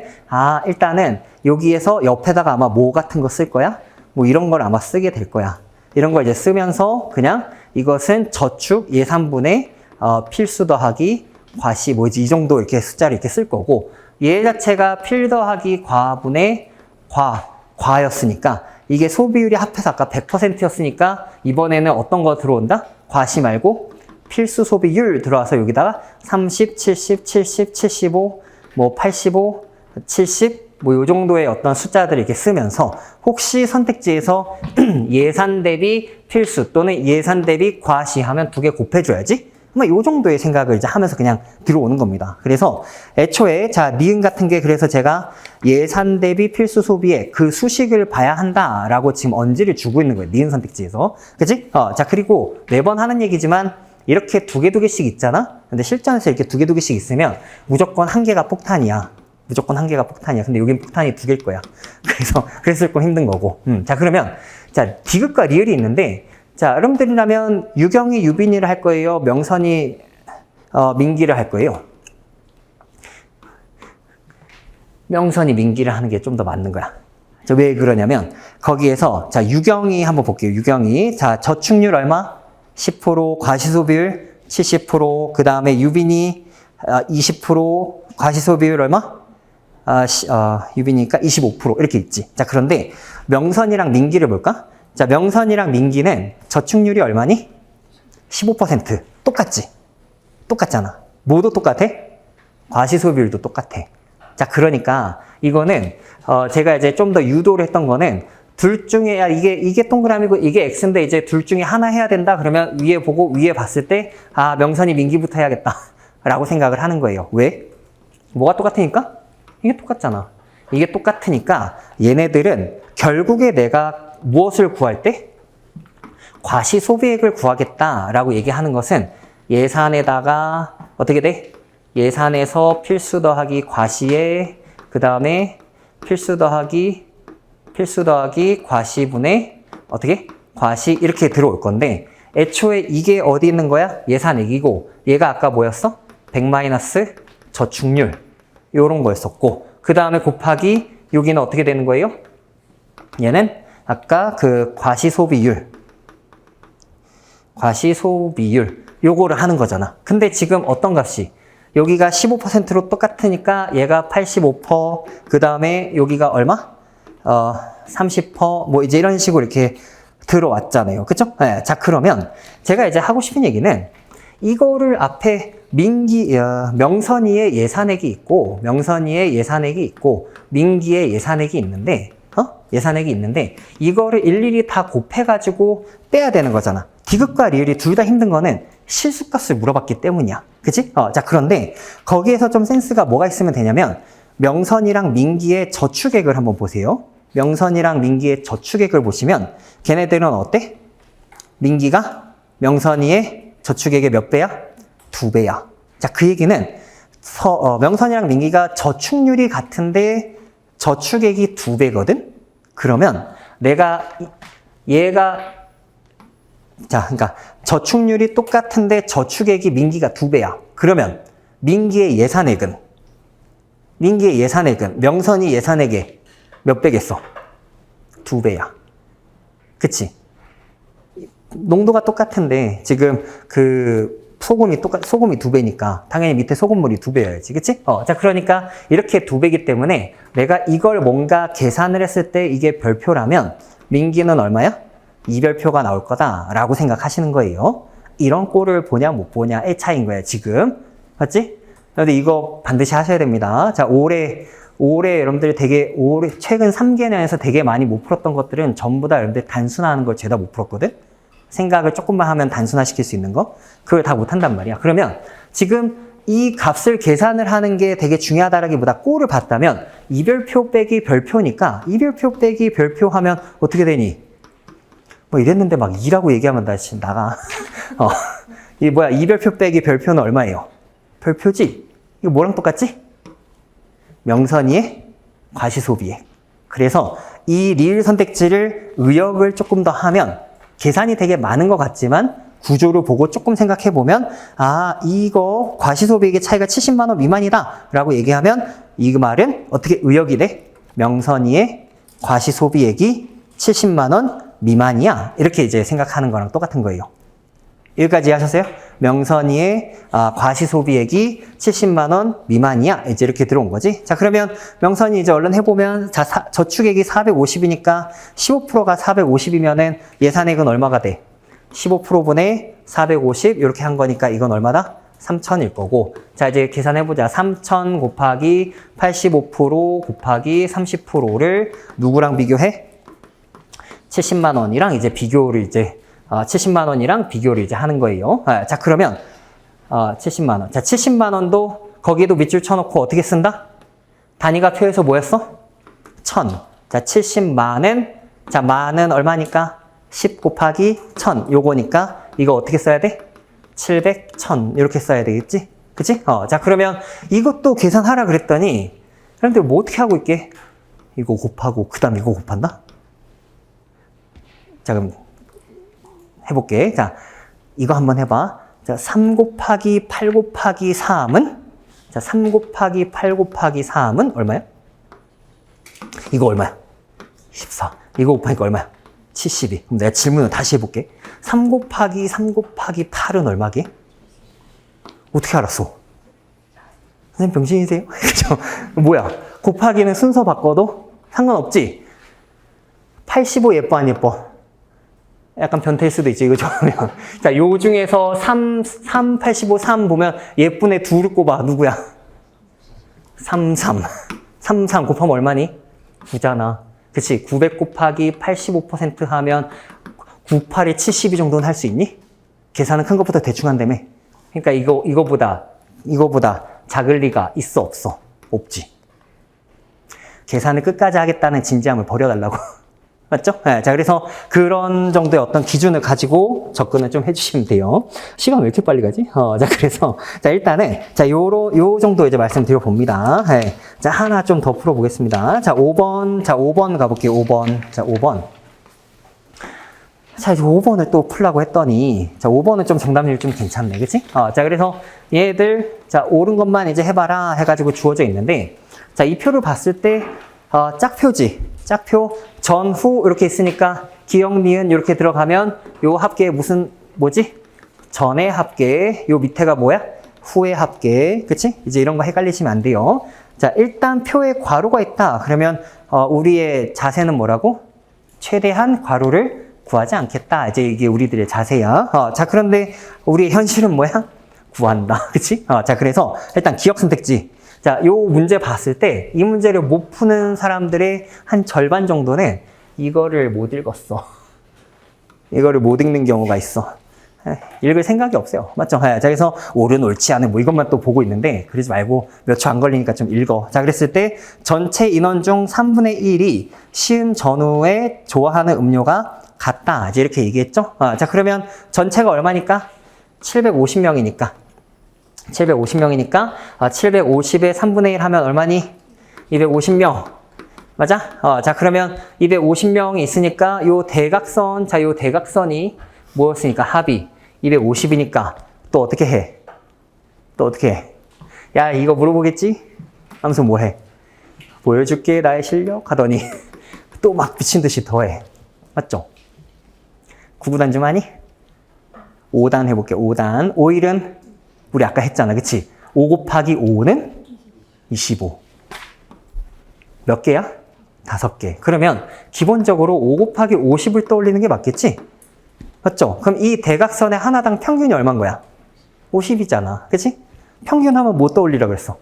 일단은 여기에서 옆에다가 아마 뭐 같은 거 쓸 거야? 뭐 이런 걸 아마 쓰게 될 거야. 이런 걸 이제 쓰면서 그냥 이것은 저축 예산분의 필수 더하기 과시 뭐지 이 정도 이렇게 숫자를 이렇게 쓸 거고 얘 자체가 필 더하기 과분의 과였으니까 이게 소비율이 합해서 아까 100%였으니까 이번에는 어떤 거 들어온다? 과시 말고 필수 소비율 들어와서 여기다가 30, 70, 70, 75, 뭐 85, 70 뭐 요 정도의 어떤 숫자들을 이렇게 쓰면서 혹시 선택지에서 예산 대비 필수 또는 예산 대비 과시 하면 2개 곱해줘야지. 뭐 요 정도의 생각을 이제 하면서 그냥 들어오는 겁니다. 그래서 애초에 자 니은 같은 게 그래서 제가 예산 대비 필수 소비에 그 수식을 봐야 한다라고 지금 언지를 주고 있는 거예요. 니은 선택지에서. 그치? 자 그리고 매번 하는 얘기지만 이렇게 두 개씩 있잖아? 근데 실전에서 이렇게 두 개씩 있으면 무조건 한 개가 폭탄이야. 무조건 한 개가 폭탄이야. 근데 여긴 폭탄이 두 개일 거야. 그래서 조금 힘든 거고. 자, 그러면, 자, 디귿과 리을이 있는데, 자, 여러분들이라면 유경이 유빈이를 할 거예요? 명선이, 민기를 할 거예요? 명선이 민기를 하는 게 좀 더 맞는 거야. 자, 왜 그러냐면, 거기에서, 자, 유경이 한번 볼게요. 유경이. 자, 저축률 얼마? 10%, 과시소비율 70%, 그 다음에 유빈이 20%, 과시소비율 얼마? 유빈이니까 25% 이렇게 있지. 자, 그런데 명선이랑 민기를 볼까? 자, 명선이랑 민기는 저축률이 얼마니? 15%. 똑같지? 똑같잖아. 뭐도 똑같아? 과시소비율도 똑같아. 자, 그러니까 이거는 제가 이제 좀 더 유도를 했던 거는 둘 중에 이게 동그라미고 이게 X인데 이제 둘 중에 하나 해야 된다 그러면 위에 보고 위에 봤을 때 명선이 민기부터 해야겠다 라고 생각을 하는 거예요. 왜? 뭐가 똑같으니까? 이게 똑같잖아. 이게 똑같으니까 얘네들은 결국에 내가 무엇을 구할 때? 과시소비액을 구하겠다라고 얘기하는 것은 예산에다가 어떻게 돼? 예산에서 필수 더하기 과시에 그 다음에 필수 더하기 과시분의 어떻게? 과시 이렇게 들어올 건데 애초에 이게 어디 있는 거야? 예산액이고 얘가 아까 뭐였어? 100- 저축률 요런 거였었고 그 다음에 곱하기 여기는 어떻게 되는 거예요? 얘는 아까 그 과시소비율 요거를 하는 거잖아. 근데 지금 어떤 값이? 여기가 15%로 똑같으니까 얘가 85%, 그 다음에 여기가 얼마? 30%, 뭐 이제 이런 식으로 이렇게 들어왔잖아요. 그쵸? 네, 자, 그러면 제가 이제 하고 싶은 얘기는 이거를 앞에 명선이의 예산액이 있고, 민기의 예산액이 있는데, 이거를 일일이 다 곱해가지고 빼야 되는 거잖아. 디귿과 리을이 둘 다 힘든 거는 실수값을 물어봤기 때문이야. 그치? 자, 그런데 거기에서 좀 센스가 뭐가 있으면 되냐면, 명선이랑 민기의 저축액을 한번 보세요. 명선이랑 민기의 저축액을 보시면, 걔네들은 어때? 민기가 명선이의 저축액의 몇 배야? 2배야. 자, 그 얘기는, 명선이랑 민기가 저축률이 같은데, 저축액이 2배거든? 그러면, 그러니까, 저축률이 똑같은데, 저축액이 민기가 2배야. 그러면, 민기의 예산액은 명선이 예산액의 몇 배겠어? 2배야. 그치? 농도가 똑같은데, 지금 소금이 2배니까, 당연히 밑에 소금물이 2배여야지. 그치? 자, 그러니까, 이렇게 2배이기 때문에, 내가 이걸 뭔가 계산을 했을 때 이게 별표라면, 민기는 얼마야? 이별표가 나올 거다라고 생각하시는 거예요. 이런 꼴을 보냐, 못 보냐의 차이인 거야, 지금. 맞지? 근데 이거 반드시 하셔야 됩니다. 자, 올해 여러분들이 최근 3개년에서 되게 많이 못 풀었던 것들은 전부 다 여러분들 단순화하는 걸 죄다 못 풀었거든? 생각을 조금만 하면 단순화시킬 수 있는 거? 그걸 다 못 한단 말이야. 그러면 지금 이 값을 계산을 하는 게 되게 중요하다라기보다 꼴을 봤다면 이별표 빼기 별표니까 이별표 빼기 별표 하면 어떻게 되니? 뭐 이랬는데 막 2라고 얘기하면 나 지금 나가. 이별표 빼기 별표는 얼마예요? 별표지? 이거 뭐랑 똑같지? 명선이의 과시소비액. 그래서 이 리을 선택지를 의역을 조금 더 하면 계산이 되게 많은 것 같지만 구조를 보고 조금 생각해보면 이거 과시소비액의 차이가 70만 원 미만이다 라고 얘기하면 이 말은 어떻게 의역이 돼? 명선이의 과시소비액이 70만 원 미만이야. 이렇게 이제 생각하는 거랑 똑같은 거예요. 여기까지 하셨어요? 명선이의 과시소비액이 70만 원 미만이야. 이제 이렇게 들어온 거지. 자, 그러면 명선이 이제 얼른 해보면 저축액이 450이니까 15%가 450이면은 예산액은 얼마가 돼? 15%분의 450 이렇게 한 거니까 이건 얼마다? 3,000일 거고. 자, 이제 계산해보자. 3,000 곱하기 85% 곱하기 30%를 누구랑 비교해? 70만 원이랑 이제 비교를 70만 원이랑 비교를 이제 하는 거예요. 자, 그러면 70만 원. 자, 70만 원도 거기에도 밑줄 쳐놓고 어떻게 쓴다? 단위가 표에서 뭐였어? 1000. 자, 70만은, 자, 만은 얼마니까? 10 곱하기 1000. 요거니까 이거 어떻게 써야 돼? 700, 1000. 이렇게 써야 되겠지? 그치? 자, 그러면 이것도 계산하라 그랬더니, 그런데 뭐 어떻게 하고 있게? 이거 곱하고, 그 다음 이거 곱한다? 자, 그럼 해볼게. 자, 이거 한번 해봐. 자, 3 곱하기 8 곱하기 3은? 자, 3 곱하기 8 곱하기 3은 얼마야? 이거 얼마야? 14. 이거 곱하니까 얼마야? 72. 그럼 내가 질문을 다시 해볼게. 3 곱하기 3 곱하기 8은 얼마게? 어떻게 알았어? 선생님 병신이세요? 그죠? 뭐야? 곱하기는 순서 바꿔도 상관없지? 85 예뻐 안 예뻐? 약간 변태일 수도 있지, 이거 좋아하면. 자, 요 중에서 3, 85, 3 보면 예쁜 애 둘을 꼽아. 누구야? 33. 33 곱하면 얼마니? 9잖아. 그치? 900 곱하기 85% 하면 98에 72 정도는 할 수 있니? 계산은 큰 것부터 대충 한다며. 그러니까 이거보다 작을 리가 있어, 없어? 없지. 계산을 끝까지 하겠다는 진지함을 버려달라고. 맞죠? 네, 자, 그래서 그런 정도의 어떤 기준을 가지고 접근을 좀 해주시면 돼요. 시간 왜 이렇게 빨리 가지? 자, 그래서, 자, 일단은, 자, 요 정도 이제 말씀드려 봅니다. 네, 자, 하나 좀 더 풀어보겠습니다. 자, 5번 가볼게요. 5번. 자, 5번. 자, 이제 5번을 또 풀라고 했더니, 자, 5번은 좀 정답률이 좀 괜찮네. 그치? 자, 그래서 얘들, 자, 옳은 것만 이제 해봐라 해가지고 주어져 있는데, 자, 이 표를 봤을 때, 짝표지. 짝표 전후 이렇게 있으니까 기역 니은 이렇게 들어가면 요 합계 뭐지? 전의 합계. 요 밑에가 뭐야? 후의 합계. 그치? 이제 이런 거 헷갈리시면 안 돼요. 자, 일단 표에 괄호가 있다. 그러면 우리의 자세는 뭐라고? 최대한 괄호를 구하지 않겠다. 이제 이게 우리들의 자세야. 자, 그런데 우리의 현실은 뭐야? 구한다. 그치? 자, 그래서 일단 기억 선택지. 자, 요 문제 봤을 때 이 문제를 못 푸는 사람들의 한 절반 정도는 이거를 못 읽었어. 이거를 못 읽는 경우가 있어. 읽을 생각이 없어요. 맞죠? 자, 그래서 옳은 옳지 않은 뭐 이것만 또 보고 있는데 그러지 말고 몇 초 안 걸리니까 좀 읽어. 자, 그랬을 때 전체 인원 중 3분의 1이 시음 전후에 좋아하는 음료가 같다. 이제 이렇게 얘기했죠? 자, 그러면 전체가 얼마니까? 750명이니까. 750명이니까 750에 3분의 1 하면 얼마니? 250명. 맞아? 자, 그러면 250명이 있으니까 요 대각선, 자, 요 대각선이 뭐였으니까 합이 250이니까 또 어떻게 해? 또 어떻게 해? 야, 이거 물어보겠지? 하면서 뭐 해? 보여줄게 나의 실력 하더니 또 막 미친 듯이 더해. 맞죠? 9구단 좀 하니? 5단 해볼게. 5단. 5일은 우리 아까 했잖아. 그치? 5 곱하기 5는 25. 몇 개야? 5개. 그러면 기본적으로 5 곱하기 50을 떠올리는 게 맞겠지? 맞죠? 그럼 이 대각선의 하나당 평균이 얼마인 거야? 50이잖아. 그치? 평균하면 뭐 떠올리라 그랬어?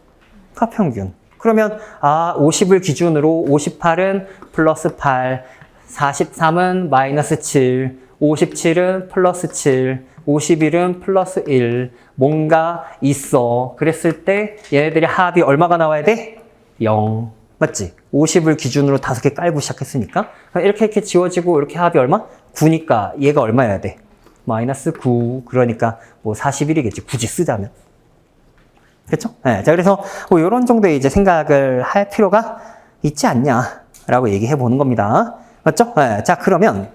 가평균. 그러면 50을 기준으로 58은 플러스 8, 43은 마이너스 7, 57은 플러스 7, 51은 플러스 1, 뭔가 있어. 그랬을 때 얘네들이 합이 얼마가 나와야 돼? 0. 맞지? 50을 기준으로 5개 깔고 시작했으니까. 이렇게 지워지고 이렇게 합이 얼마? 9니까 얘가 얼마여야 돼? 마이너스 9. 그러니까 뭐 41이겠지. 굳이 쓰자면. 그렇죠? 네, 자, 그래서 뭐 이런 정도의 이제 생각을 할 필요가 있지 않냐라고 얘기해 보는 겁니다. 맞죠? 네, 자, 그러면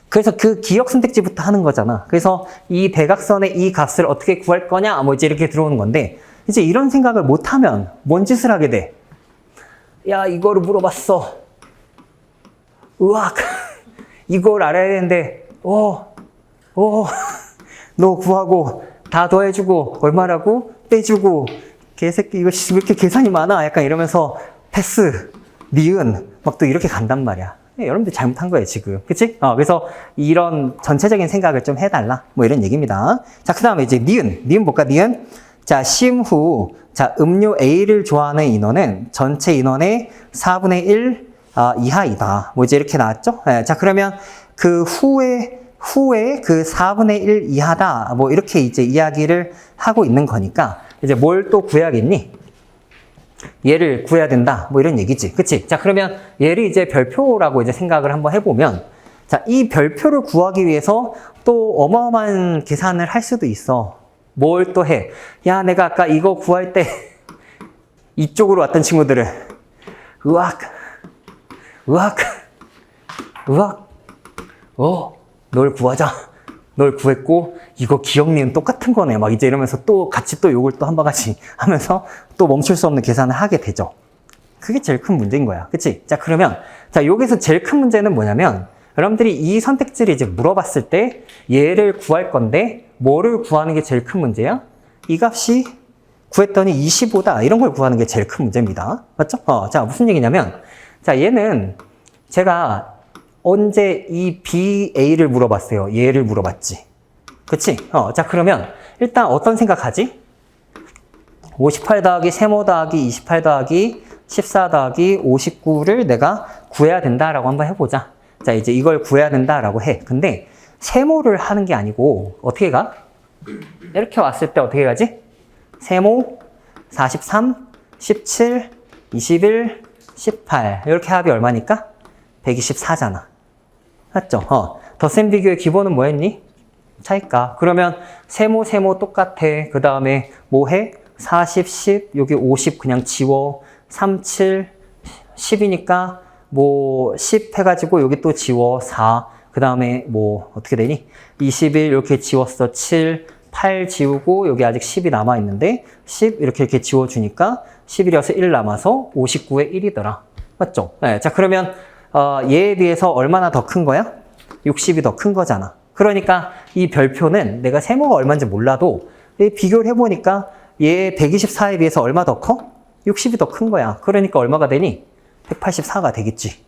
그래서 그 기억 선택지부터 하는 거잖아. 그래서 이 대각선의 이 값을 어떻게 구할 거냐? 뭐 이제 이렇게 들어오는 건데, 이제 이런 생각을 못 하면 뭔 짓을 하게 돼? 야, 이거를 물어봤어. 으악. 이걸 알아야 되는데, 너 구하고 다 더해주고 얼마라고? 빼주고 개새끼 이거 왜 이렇게 계산이 많아? 약간 이러면서 패스, 니은 막 또 이렇게 간단 말이야. 여러분들 잘못한 거예요, 지금. 그치? 그래서 이런 전체적인 생각을 좀 해달라. 뭐 이런 얘기입니다. 자, 그 다음에 이제 니은 볼까? 니은. 자, 시음 후, 자, 음료 A를 좋아하는 인원은 전체 인원의 4분의 1 이하이다. 뭐 이제 이렇게 나왔죠? 자, 그러면 그 후에 그 4분의 1 이하다. 뭐 이렇게 이제 이야기를 하고 있는 거니까 이제 뭘 또 구해야겠니? 얘를 구해야 된다. 뭐 이런 얘기지. 그치? 자, 그러면 얘를 이제 별표라고 이제 생각을 한번 해보면 자, 이 별표를 구하기 위해서 또 어마어마한 계산을 할 수도 있어. 뭘 또 해? 야, 내가 아까 이거 구할 때 이쪽으로 왔던 친구들을 으악, 널 구하자. 널 구했고 이거 기억 니은 똑같은 거네. 막 이제 이러면서 또 같이 또 요걸 또 한 바가지 하면서 또 멈출 수 없는 계산을 하게 되죠. 그게 제일 큰 문제인 거야. 그치? 자, 그러면 자, 여기서 제일 큰 문제는 뭐냐면 여러분들이 이 선택지를 이제 물어봤을 때 얘를 구할 건데 뭐를 구하는 게 제일 큰 문제야? 이 값이 구했더니 25다. 이런 걸 구하는 게 제일 큰 문제입니다. 맞죠? 자, 무슨 얘기냐면 자, 얘는 제가 언제 이 BA를 물어봤어요. 얘를 물어봤지. 그치? 자, 그러면 일단 어떤 생각하지? 58 더하기 세모 더하기 28 더하기 14 더하기 59를 내가 구해야 된다라고 한번 해보자. 자, 이제 이걸 구해야 된다라고 해. 근데 세모를 하는 게 아니고 어떻게 가? 이렇게 왔을 때 어떻게 가지? 세모 43, 17, 21, 18 이렇게 합이 얼마니까? 124잖아. 맞죠? 덧셈 비교의 기본은 뭐였니? 차이가. 그러면 세모 똑같아. 그 다음에 뭐 해? 40, 10, 여기 50 그냥 지워. 3, 7, 10이니까 뭐 10 해가지고 여기 또 지워. 4. 그 다음에 뭐 어떻게 되니? 21 이렇게 지웠어. 7, 8 지우고 여기 아직 10이 남아있는데 10 이렇게 지워주니까 11이어서 1 남아서 59에 1이더라. 맞죠? 네, 자, 그러면 얘에 비해서 얼마나 더 큰 거야? 60이 더 큰 거잖아. 그러니까 이 별표는 내가 세모가 얼마인지 몰라도 비교를 해보니까 얘 124에 비해서 얼마 더 커? 60이 더 큰 거야. 그러니까 얼마가 되니? 184가 되겠지.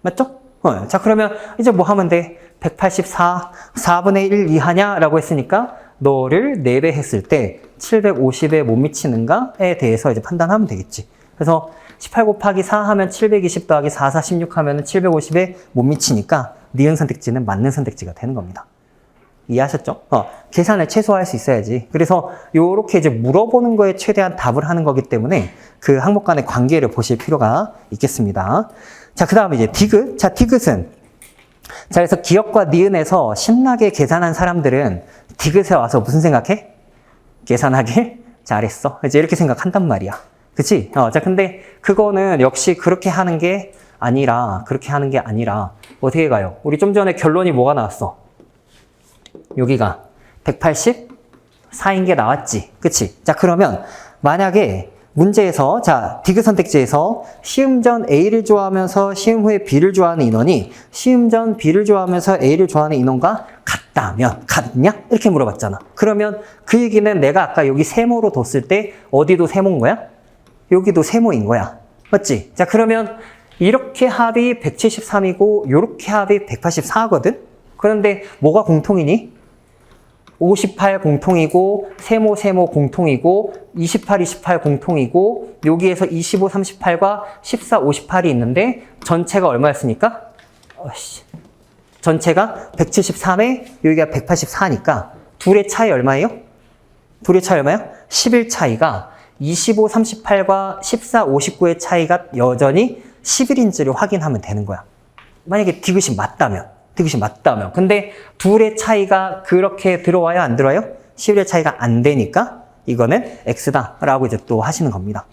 맞죠? 자, 그러면 이제 뭐 하면 돼? 184, 4분의 1 이하냐라고 했으니까 너를 4배 했을 때 750에 못 미치는가에 대해서 이제 판단하면 되겠지. 그래서 18 곱하기 4 하면 720 더하기 4, 4, 16 하면 750에 못 미치니까 니은 선택지는 맞는 선택지가 되는 겁니다. 이해하셨죠? 계산을 최소화할 수 있어야지. 그래서 요렇게 이제 물어보는 거에 최대한 답을 하는 거기 때문에 그 항목 간의 관계를 보실 필요가 있겠습니다. 자, 그 다음에 이제 디귿. 자, 디귿은 자, 그래서 기억과 니은에서 신나게 계산한 사람들은 디귿에 와서 무슨 생각해? 계산하길 잘했어. 이제 이렇게 생각한단 말이야. 그치? 자, 근데 그거는 역시 그렇게 하는 게 아니라 어떻게 가요? 우리 좀 전에 결론이 뭐가 나왔어? 여기가 184인 게 나왔지. 그치? 자, 그러면 만약에 문제에서 자, 디귿 선택지에서 시음 전 A를 좋아하면서 시음 후에 B를 좋아하는 인원이 시음 전 B를 좋아하면서 A를 좋아하는 인원과 같다면 같냐? 이렇게 물어봤잖아. 그러면 그 얘기는 내가 아까 여기 세모로 뒀을 때 어디도 세모인 거야? 여기도 세모인 거야. 맞지? 자, 그러면 이렇게 합이 173이고 이렇게 합이 184거든? 그런데 뭐가 공통이니? 58 공통이고 세모 공통이고 28 공통이고 여기에서 25, 38과 14, 58이 있는데 전체가 얼마였습니까? 전체가 173에 여기가 184니까 둘의 차이 얼마예요? 11 차이가 25, 38과 14, 59의 차이가 여전히 11인지를 확인하면 되는 거야. 만약에 디귿이 맞다면. 근데 둘의 차이가 그렇게 들어와요? 안 들어와요? 11의 차이가 안 되니까 이거는 X다라고 이제 또 하시는 겁니다.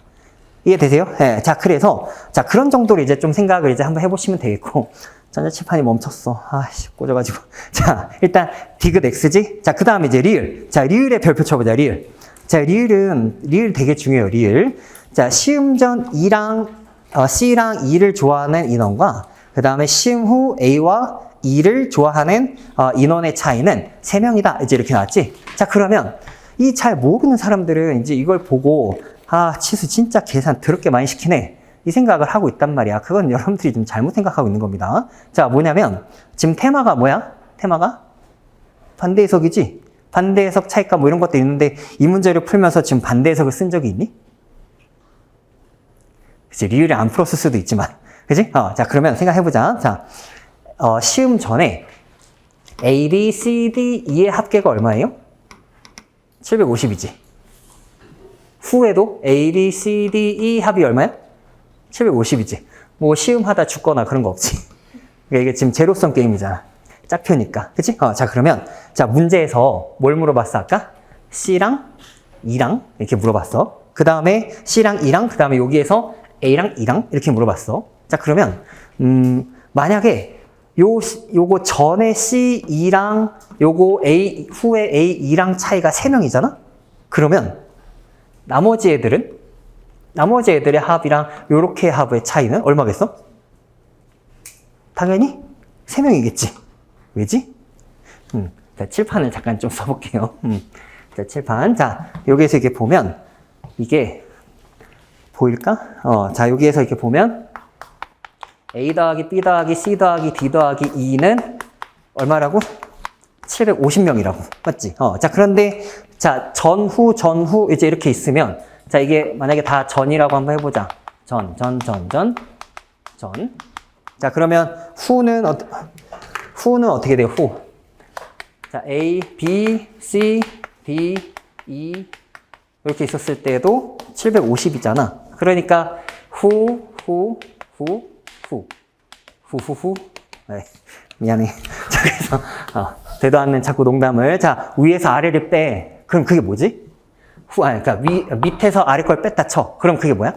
이해되세요? 네. 자, 그래서 자, 그런 정도로 이제 좀 생각을 이제 한번 해보시면 되겠고. 전자칠판이 멈췄어. 아씨, 꽂아가지고. 자, 일단 디귿 X지? 자, 그 다음에 이제 리을. 자, 리을의 별표 쳐보자, 리을. 자, 리을 되게 중요해요, 리을. 자, 시음 전 C랑 E를 좋아하는 인원과 그 다음에 시음 후 A와 E를 좋아하는 인원의 차이는 3명이다. 이제 이렇게 나왔지? 자, 그러면 이 잘 모르는 사람들은 이제 이걸 보고 치수 진짜 계산 더럽게 많이 시키네. 이 생각을 하고 있단 말이야. 그건 여러분들이 좀 잘못 생각하고 있는 겁니다. 자, 뭐냐면 지금 테마가 뭐야? 테마가 반대해석이지? 반대해석 차이값 뭐 이런 것도 있는데 이 문제를 풀면서 지금 반대해석을 쓴 적이 있니? 그치? 리을이 안 풀었을 수도 있지만. 그치? 자, 그러면 생각해보자. 자, 시음 전에 A, B, C, D, E의 합계가 얼마예요? 750이지. 후에도 A, B, C, D, E 합이 얼마야? 750이지. 뭐 시음하다 죽거나 그런 거 없지. 그러니까 이게 지금 제로섬 게임이잖아. 짝표니까. 그치? 자, 그러면, 자, 문제에서 뭘 물어봤어, 아까? C랑 E랑 이렇게 물어봤어. 그 다음에 C랑 E랑, 그 다음에 여기에서 A랑 E랑 이렇게 물어봤어. 자, 그러면, 만약에 요거 전에 C, E랑 요거 A, 후에 A, E랑 차이가 3명이잖아? 그러면, 나머지 애들의 합이랑 요렇게 합의 차이는 얼마겠어? 당연히 3명이겠지. 왜지? 자, 칠판을 잠깐 좀 써볼게요. 자, 칠판. 자, 여기에서 이렇게 보면, 이게, 보일까? 자, 여기에서 이렇게 보면, A 더하기 B 더하기 C 더하기 D 더하기 E는 얼마라고? 750명이라고. 맞지? 자, 그런데, 자, 전후, 이제 이렇게 있으면, 자, 이게 만약에 다 전이라고 한번 해보자. 전. 자, 그러면 후는 어떻게 돼요? 후. 자, A, B, C, D, E 이렇게 있었을 때도 750이잖아. 그러니까 후. 네, 미안해. 자, 그래서 되도 않는 자꾸 농담을. 자, 위에서 아래를 빼. 그럼 그게 뭐지? 그러니까 밑에서 아래 걸 뺐다 쳐. 그럼 그게 뭐야?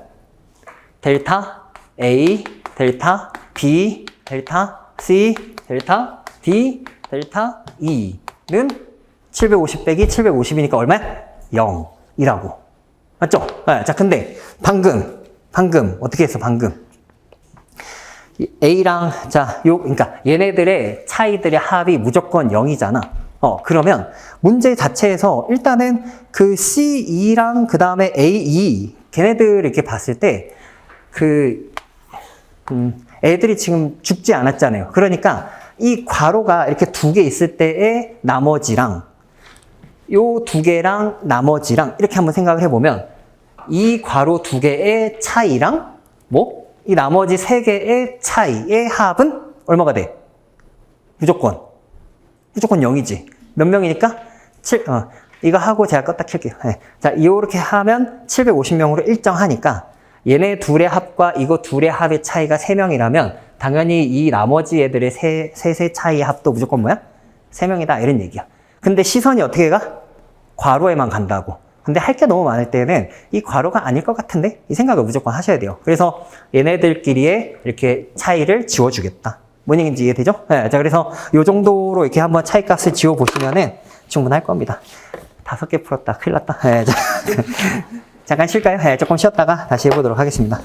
델타 A, 델타 B, 델타 C, 델타 D, 델타 E는 750 빼기 750이니까 얼마야? 0이라고. 맞죠? 네, 자, 근데 방금 어떻게 했어? 방금 A랑 그러니까 얘네들의 차이들의 합이 무조건 0이잖아. 그러면 문제 자체에서 일단은 그 C, E랑 그 다음에 A, E 걔네들 이렇게 봤을 때 애들이 지금 죽지 않았잖아요. 그러니까 이 괄호가 이렇게 2개 있을 때의 나머지랑 요 2개랑 나머지랑 이렇게 한번 생각을 해보면 이 괄호 2개의 차이랑 이 나머지 3개의 차이의 합은 얼마가 돼? 무조건 0이지. 몇 명이니까? 이거 하고 제가 껐다 켤게요. 네. 자, 이렇게 하면 750명으로 일정하니까 얘네 둘의 합과 이거 둘의 합의 차이가 3명이라면 당연히 이 나머지 애들의 셋의 차이의 합도 무조건 뭐야? 3명이다. 이런 얘기야. 근데 시선이 어떻게 가? 괄호에만 간다고. 근데 할 게 너무 많을 때는 이 괄호가 아닐 것 같은데? 이 생각을 무조건 하셔야 돼요. 그래서 얘네들끼리의 이렇게 차이를 지워주겠다. 뭔 얘기인지 이해되죠? 네, 자, 그래서 요 정도로 이렇게 한번 차이 값을 지워보시면은 충분할 겁니다. 5개 풀었다. 큰일 났다. 네, 자, 잠깐 쉴까요? 네, 조금 쉬었다가 다시 해보도록 하겠습니다.